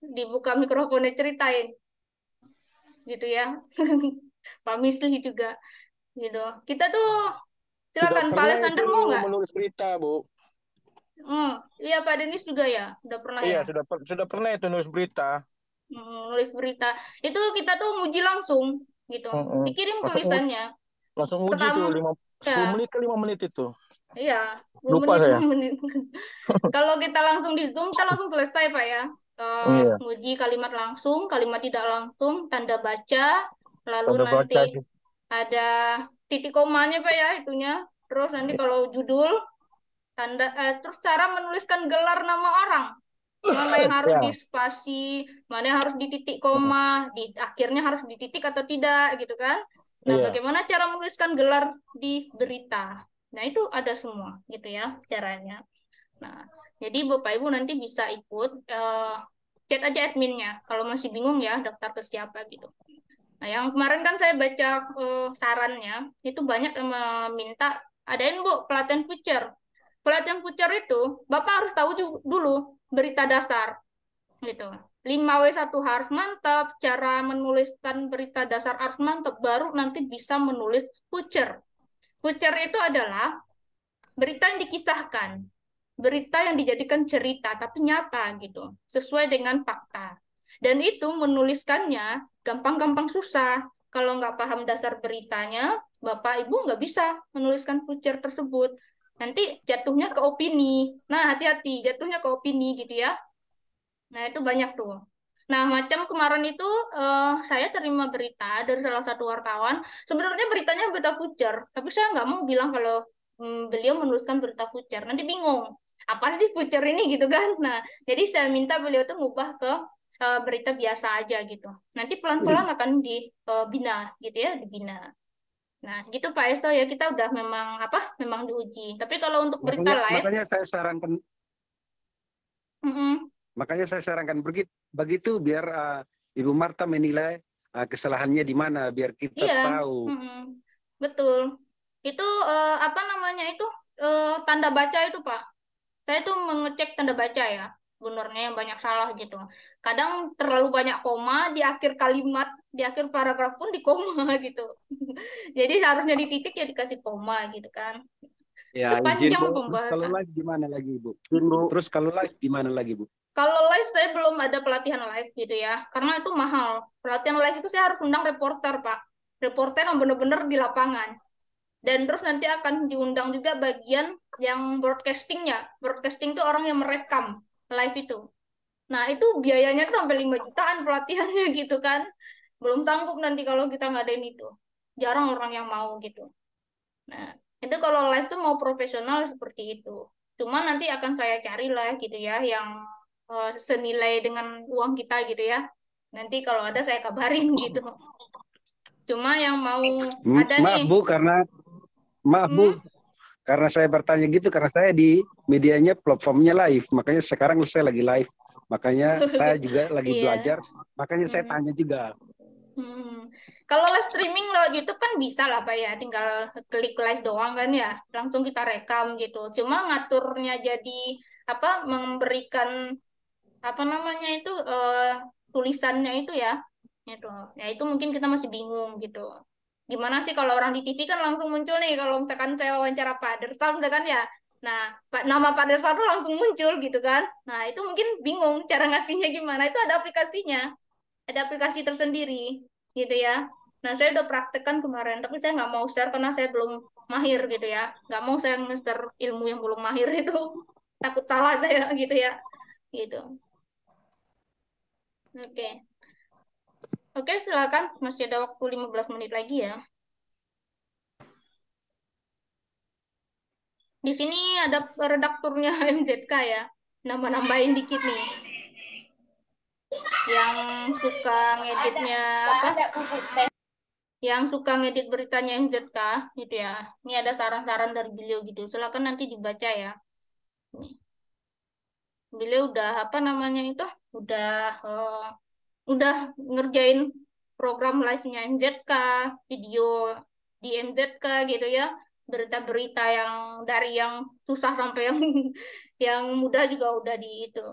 Dibuka mikrofonnya ceritain, gitu ya. Pak Misli juga, gitu. Kita tuh Sudah silakan Pak pernah itu Alexander mau nggak? menulis berita, Bu. Iya Pak Denis juga ya, udah pernah Iya, ya. sudah pernah itu nulis berita. Nulis berita. Itu kita tuh nguji langsung, gitu. Mm-mm. Dikirim Langsung tulisannya. langsung uji tuh Pertama, 10 ya, menit ke 5 menit itu. iya, 10 Lupa menit, saya. 5 menit. Kalau kita langsung di Zoom, kita langsung selesai, Pak ya. Iya, Nguji kalimat langsung, kalimat tidak langsung, tanda baca, lalu tanda nanti baca gitu. ada titik komanya, Pak ya, itunya. Terus nanti kalau judul, terus cara menuliskan gelar nama orang. Mana yang harus di Ya. spasi, mana yang harus di titik koma, di akhirnya harus di titik atau tidak, gitu kan. Nah, Iya. bagaimana cara menuliskan gelar di berita? Nah, itu ada semua, gitu ya, caranya. Nah, jadi Bapak Ibu nanti bisa ikut, chat aja adminnya. Kalau masih bingung ya, daftar ke siapa, gitu. Nah, yang kemarin kan saya baca sarannya, itu banyak yang meminta, adain Bu, pelatihan future. Pelatihan future itu, Bapak harus tahu dulu berita dasar gitu. 5W1 harus mantap, cara menuliskan berita dasar harus mantap, baru nanti bisa menulis future. Future itu adalah berita yang dikisahkan, berita yang dijadikan cerita, tapi nyata gitu, sesuai dengan fakta. Dan itu menuliskannya gampang-gampang susah. Kalau nggak paham dasar beritanya, Bapak Ibu nggak bisa menuliskan future tersebut. Nanti jatuhnya ke opini. Nah, hati-hati, jatuhnya ke opini gitu ya. Nah, itu banyak tuh. Nah, macam kemarin itu saya terima berita dari salah satu wartawan. Sebenarnya beritanya berita future, tapi saya nggak mau bilang kalau beliau menuliskan berita future. Nanti bingung, apa sih future ini gitu kan? Nah, jadi saya minta beliau tuh ngubah ke berita biasa aja gitu. Nanti pelan-pelan akan dibina gitu ya, dibina. Nah, gitu Pak Eso ya, kita udah memang apa? Memang diuji. Tapi kalau untuk berita Makanya live, makanya saya sarankan mm-mm, makanya saya sarankan begitu biar Ibu Marta menilai kesalahannya di mana biar kita iya, tahu. mm-mm. Betul. Itu apa namanya itu tanda baca itu Pak. Saya tuh mengecek tanda baca ya, sebenarnya yang banyak salah gitu. Kadang terlalu banyak koma di akhir kalimat, di akhir paragraf pun di koma gitu. Jadi harusnya di titik ya dikasih koma gitu kan. Ya, Itu izin panjang Bu. Terus kalau pembahasan. live gimana lagi Bu? Izin Bu. Terus kalau live gimana lagi Bu? Kalau live saya belum ada pelatihan live gitu ya, karena itu mahal. Pelatihan live itu saya harus undang reporter Pak. Reporter yang benar-benar di lapangan. Dan terus nanti akan diundang juga bagian yang broadcastingnya. Broadcasting itu orang yang merekam live itu. Nah, itu biayanya tuh sampai 5 jutaan pelatihannya gitu kan. Belum sanggup nanti kalau kita ngadain itu. Jarang orang yang mau gitu. Nah, itu kalau live tuh mau profesional seperti itu. Cuma nanti akan saya cari lah gitu ya, yang senilai dengan uang kita gitu ya. Nanti kalau ada saya kabarin gitu. Cuma yang mau ada Maaf nih. Bu maaf Bu Hmm? karena saya bertanya gitu karena saya di medianya platformnya live. Makanya sekarang saya lagi live. Makanya saya juga lagi Iya. belajar. Makanya saya Hmm. tanya juga. Hmm. Kalau live streaming lewat YouTube kan bisa lah Pak ya, tinggal klik live doang kan ya, langsung kita rekam gitu. Cuma ngaturnya jadi apa, memberikan apa namanya itu tulisannya itu ya, itu. Ya itu mungkin kita masih bingung gitu. Gimana sih kalau orang di TV kan langsung muncul nih, kalau misalkan saya wawancara Pak Dersal misalkan ya. Nah, nama Pak Dersal tuh langsung muncul gitu kan. Nah, itu mungkin bingung cara ngasihnya gimana. Itu ada aplikasinya, ada aplikasi tersendiri gitu ya. Nah, saya udah praktekkan kemarin, tapi saya nggak mau share karena saya belum mahir gitu ya. Nggak mau saya nge-share ilmu yang belum mahir itu. Takut salah saya gitu ya. Gitu. Oke. Oke, silakan. Masih ada waktu 15 menit lagi ya. Di sini ada redakturnya MZK ya. Nambah-nambahin dikit nih. Yang suka ngeditnya apa? Yang suka ngedit beritanya MZK gitu ya. Ini ada saran-saran dari beliau gitu. Silakan nanti dibaca ya. Nih. Beliau udah apa namanya itu? Udah eh, udah ngerjain program live-nya MZK, video di MZK gitu ya. Berita-berita yang dari yang susah sampai yang yang mudah juga udah di itu.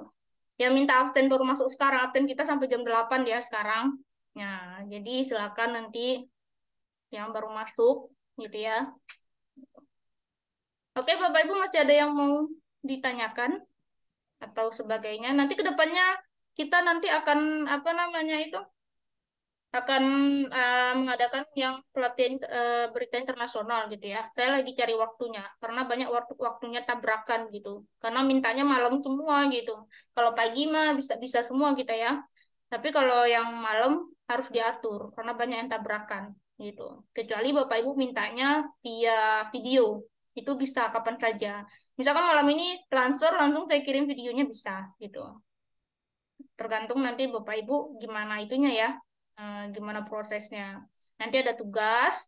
Yang minta absen baru masuk sekarang, absen kita sampai jam 8 ya sekarang. Nah, jadi silakan nanti yang baru masuk gitu ya. Oke, Bapak Ibu masih ada yang mau ditanyakan atau sebagainya. Nanti ke depannya kita nanti akan apa namanya itu akan mengadakan yang pelatihan berita internasional gitu ya. Saya lagi cari waktunya karena banyak waktunya tabrakan gitu. Karena mintanya malam semua gitu. Kalau pagi mah bisa bisa semua kita ya. Tapi kalau yang malam harus diatur karena banyak yang tabrakan gitu. Kecuali Bapak Ibu mintanya via video. Itu bisa kapan saja. Misalkan malam ini transfer langsung saya kirim videonya bisa gitu. Tergantung nanti Bapak Ibu gimana itunya ya, gimana prosesnya. Nanti ada tugas.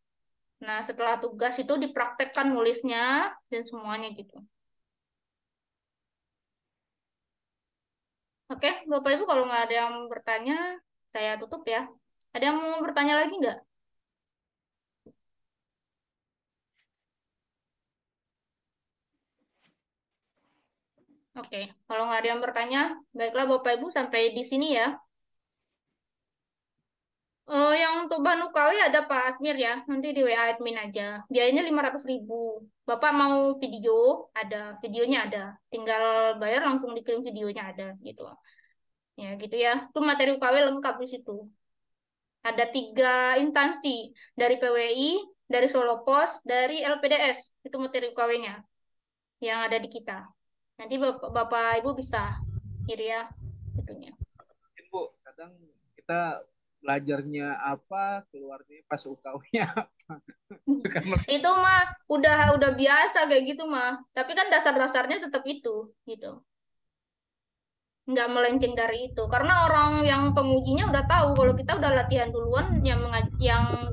Nah, setelah tugas itu dipraktekkan nulisnya dan semuanya gitu. Oke, Bapak Ibu kalau nggak ada yang bertanya, saya tutup ya. Ada yang mau bertanya lagi nggak? Oke, kalau nggak ada yang bertanya, baiklah Bapak Ibu sampai di sini ya. Yang untuk bahan UKW ada Pak Asmir ya, nanti di WA admin aja. Biayanya 500.000. Bapak mau video, ada videonya ada. Tinggal bayar langsung dikirim videonya ada gitu. Ya gitu ya. Itu materi UKW lengkap di situ. Ada 3 instansi dari PWI, dari Solo Pos, dari LPDS. Itu materi UKW-nya yang ada di kita. Nanti Bapak Ibu bisa gitu ya, itunya. Mungkin, Bu, kadang kita belajarnya apa, keluarnya pas UKW-nya apa. Itu mah udah biasa kayak gitu mah. Tapi kan dasar-dasarnya tetap itu gitu. Nggak melenceng dari itu. Karena orang yang pengujinya udah tahu kalau kita udah latihan duluan yang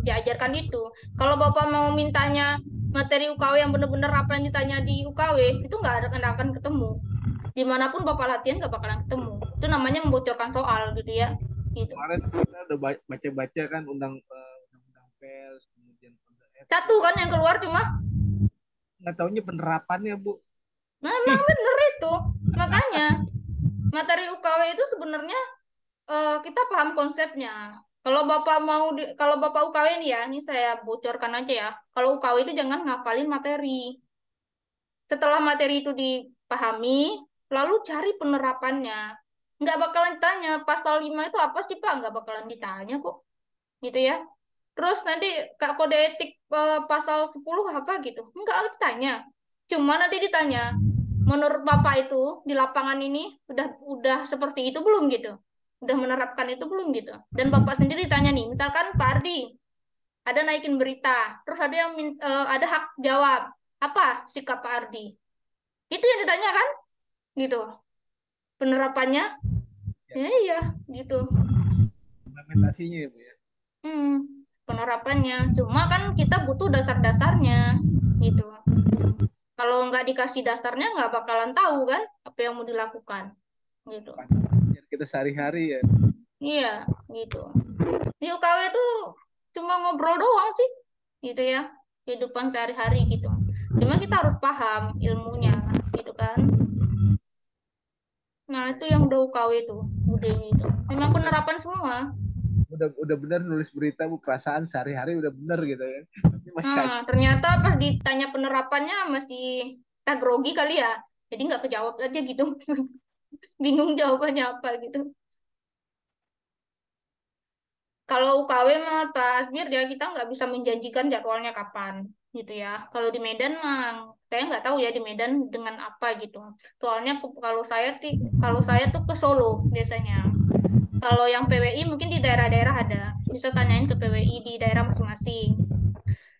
diajarkan itu. Kalau Bapak mau mintanya materi UKW yang benar-benar apa yang ditanya di UKW, itu nggak akan ketemu. Dimanapun Bapak latihan nggak bakalan ketemu. Itu namanya membocorkan soal gitu ya. Gitu. Kemarin kita udah baca-baca kan undang-undang pers, kemudian Satu kan yang keluar cuma, nggak taunya penerapannya, Bu. nah memang bener itu. Makanya materi UKW itu sebenarnya kita paham konsepnya. Kalau Bapak UKW nih ya, ini saya bocorkan aja ya. Kalau UKW itu jangan ngapalin materi. Setelah materi itu dipahami, lalu cari penerapannya. Nggak bakalan ditanya, pasal 5 itu apa sih Pak? Nggak bakalan ditanya kok. Gitu ya. Terus nanti kode etik pasal 10 apa gitu. Nggak ditanya. Cuma nanti ditanya, menurut Bapak itu di lapangan ini udah seperti itu belum gitu? Udah menerapkan itu belum gitu? Dan Bapak sendiri ditanya nih, misalkan Pak Ardi ada naikin berita, terus ada yang ada hak jawab. Apa sikap Pak Ardi? Itu yang ditanya kan? Gitu. Penerapannya? Ya. Ya iya, gitu. Implementasinya ya, Bu ya. Penerapannya. Cuma kan kita butuh dasar-dasarnya gitu. Kalau nggak dikasih dasarnya nggak bakalan tahu kan apa yang mau dilakukan gitu. Biar kita sehari-hari ya. Iya, gitu. Di UKW itu cuma ngobrol doang sih, gitu ya. Kehidupan sehari-hari gitu. Cuma kita harus paham ilmunya, gitu kan. Nah, itu yang udah UKW itu, udah itu. Memang penerapan semua. Udah benar nulis berita, Bu, perasaan sehari-hari udah benar gitu ya. Tapi masih Nah, aja. ternyata pas ditanya penerapannya masih tak grogi kali ya. Jadi nggak kejawab aja gitu. Bingung jawabannya apa gitu. Kalau UKW mah Pak Asbir ya kita nggak bisa menjanjikan jadwalnya kapan gitu ya. Kalau di Medan mah saya nggak tahu ya di Medan dengan apa gitu. Soalnya kalau saya tuh ke Solo biasanya. Kalau yang PWI mungkin di daerah-daerah ada. Bisa tanyain ke PWI di daerah masing-masing.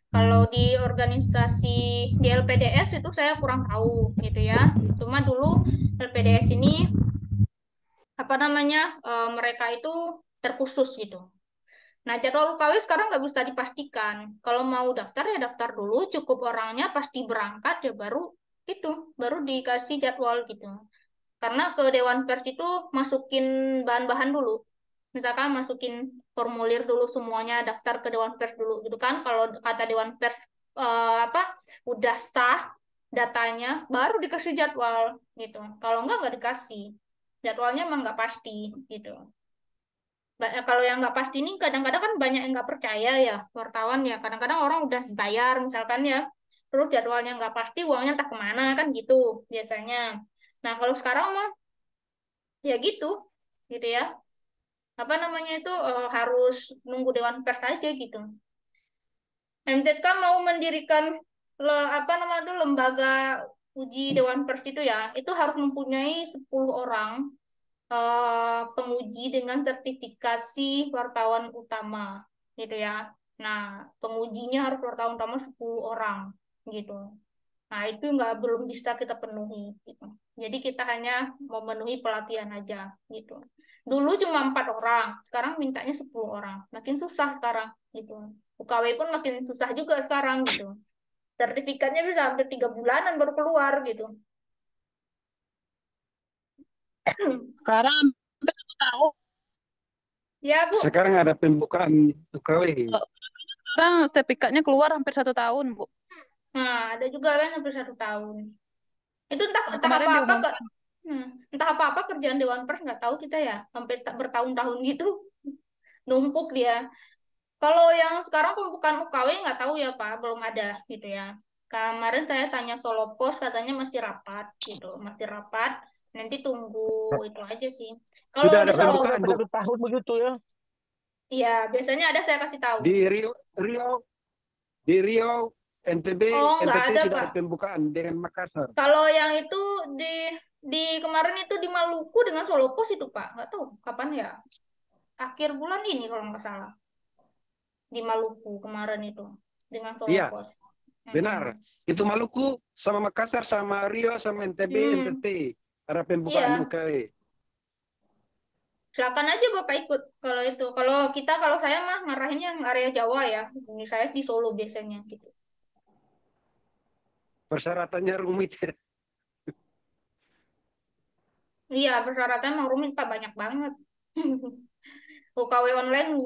Kalau di organisasi di LPDS itu saya kurang tahu gitu ya. Cuma dulu LPDS ini apa namanya mereka itu terkhusus gitu. Nah, jadwal UKW sekarang nggak bisa dipastikan. Kalau mau daftar ya daftar dulu, cukup orangnya pasti berangkat ya baru dikasih jadwal gitu. Karena ke Dewan Pers itu masukin bahan-bahan dulu. Misalkan masukin formulir dulu semuanya, daftar ke Dewan Pers dulu gitu kan. Kalau kata Dewan Pers apa udah sah datanya, baru dikasih jadwal gitu. Kalau nggak dikasih. jadwalnya emang nggak pasti gitu. Kalau yang nggak pasti ini kadang-kadang kan banyak yang nggak percaya ya wartawan ya. Kadang-kadang orang udah bayar misalkan ya, terus jadwalnya nggak pasti, uangnya entah kemana kan gitu biasanya. Nah kalau sekarang mah ya gitu ya. Apa namanya itu harus nunggu Dewan Pers aja gitu. MZK mau mendirikan apa namanya itu lembaga uji Dewan Pers itu harus mempunyai 10 orang penguji dengan sertifikasi wartawan utama gitu ya. Nah, pengujinya harus wartawan utama 10 orang gitu. Nah, itu nggak belum bisa kita penuhi gitu. Jadi kita hanya memenuhi pelatihan aja gitu. Dulu cuma 4 orang, sekarang mintanya 10 orang. Makin susah sekarang gitu. UKW pun makin susah juga sekarang gitu. Sertifikatnya bisa hampir 3 bulanan baru keluar gitu. Sekarang hampir 1 tahun. Ya, Bu. Sekarang ada pembukaan UKW. Sekarang sertifikatnya keluar hampir 1 tahun, Bu. Nah, ada juga kan hampir 1 tahun. Itu entah Nah, entah kemarin apa-apa ke diumumkan. entah apa-apa kerjaan Dewan Pers nggak tahu kita ya sampai bertahun-tahun gitu numpuk dia. Kalau yang sekarang pembukaan UKW nggak tahu ya Pak, belum ada gitu ya. Kemarin saya tanya Solo Pos katanya masih rapat gitu, masih rapat. Nanti tunggu itu aja sih. Kalau Sudah di ada Solo, Kalau pembukaan, sampai Bu. 1 tahun begitu ya. iya biasanya ada saya kasih tahu. Di Riau, NTB, Oh nggak NTT ada sudah Pak. ada pembukaan dengan Makassar. Kalau yang itu di kemarin itu di Maluku dengan Solo Pos itu Pak, nggak tahu kapan ya. Akhir bulan ini kalau nggak salah di Maluku kemarin itu dengan Solo Iya, Pos. benar. Mm-mm. Itu Maluku sama Makassar sama Riau sama NTB, Hmm, NTT ada pembukaan iya, UKW. silakan aja Bapak ikut kalau itu. Kalau saya mah ngarahinnya yang area Jawa ya. Ini saya di Solo biasanya gitu. Persyaratannya rumit. Iya, persyaratan mau rumit Pak banyak banget. UKW online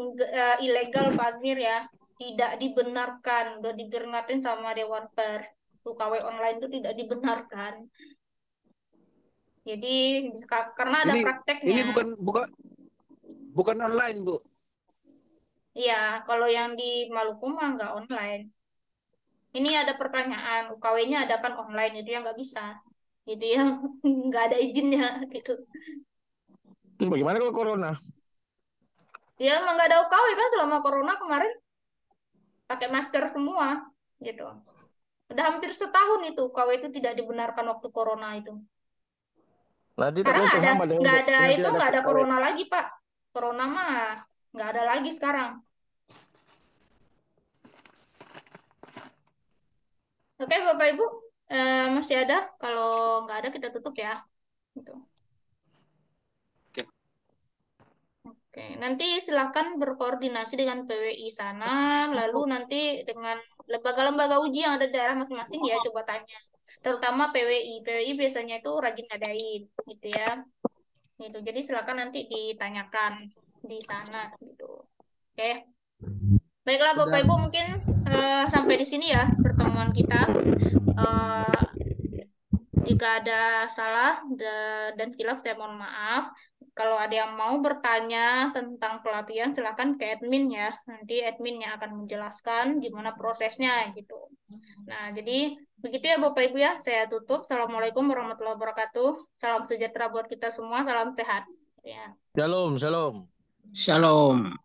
ilegal Pak Admir ya. Tidak dibenarkan, udah diperingatin sama Dewan Pers. UKW online itu tidak dibenarkan. Jadi karena ada Ini prakteknya. ini bukan online, Bu. Iya, kalau yang di Maluku mah nggak online. Ini ada pertanyaan, UKW-nya adakan online, itu yang nggak bisa. Gitu ya, nggak ada izinnya gitu. Terus bagaimana kalau corona? Ya emang nggak ada UKW kan selama corona kemarin pakai masker semua gitu. Udah hampir setahun itu UKW itu tidak dibenarkan waktu corona itu. Nanti Karena takutnya terhambat dengan tidak ada nggak ada PKW. corona lagi Pak. Corona mah nggak ada lagi sekarang. Oke Bapak Ibu, masih ada. Kalau nggak ada kita tutup ya. Gitu. Oke, nanti silakan berkoordinasi dengan PWI sana, lalu nanti dengan lembaga-lembaga uji yang ada di daerah masing-masing ya coba tanya. Terutama PWI. PWI biasanya itu rajin ngadain gitu ya. Gitu. Jadi silakan nanti ditanyakan di sana gitu. Oke. Baiklah Bapak Sudah. Ibu mungkin sampai di sini ya pertemuan kita. Eh, Jika ada salah dan kilaf saya mohon maaf. Kalau ada yang mau bertanya tentang pelatihan, silakan ke admin ya. Nanti admin yang akan menjelaskan gimana prosesnya gitu. Nah, jadi begitu ya Bapak Ibu ya. Saya tutup. Assalamualaikum warahmatullahi wabarakatuh. Salam sejahtera buat kita semua. Salam sehat. Ya. Shalom, shalom. Shalom.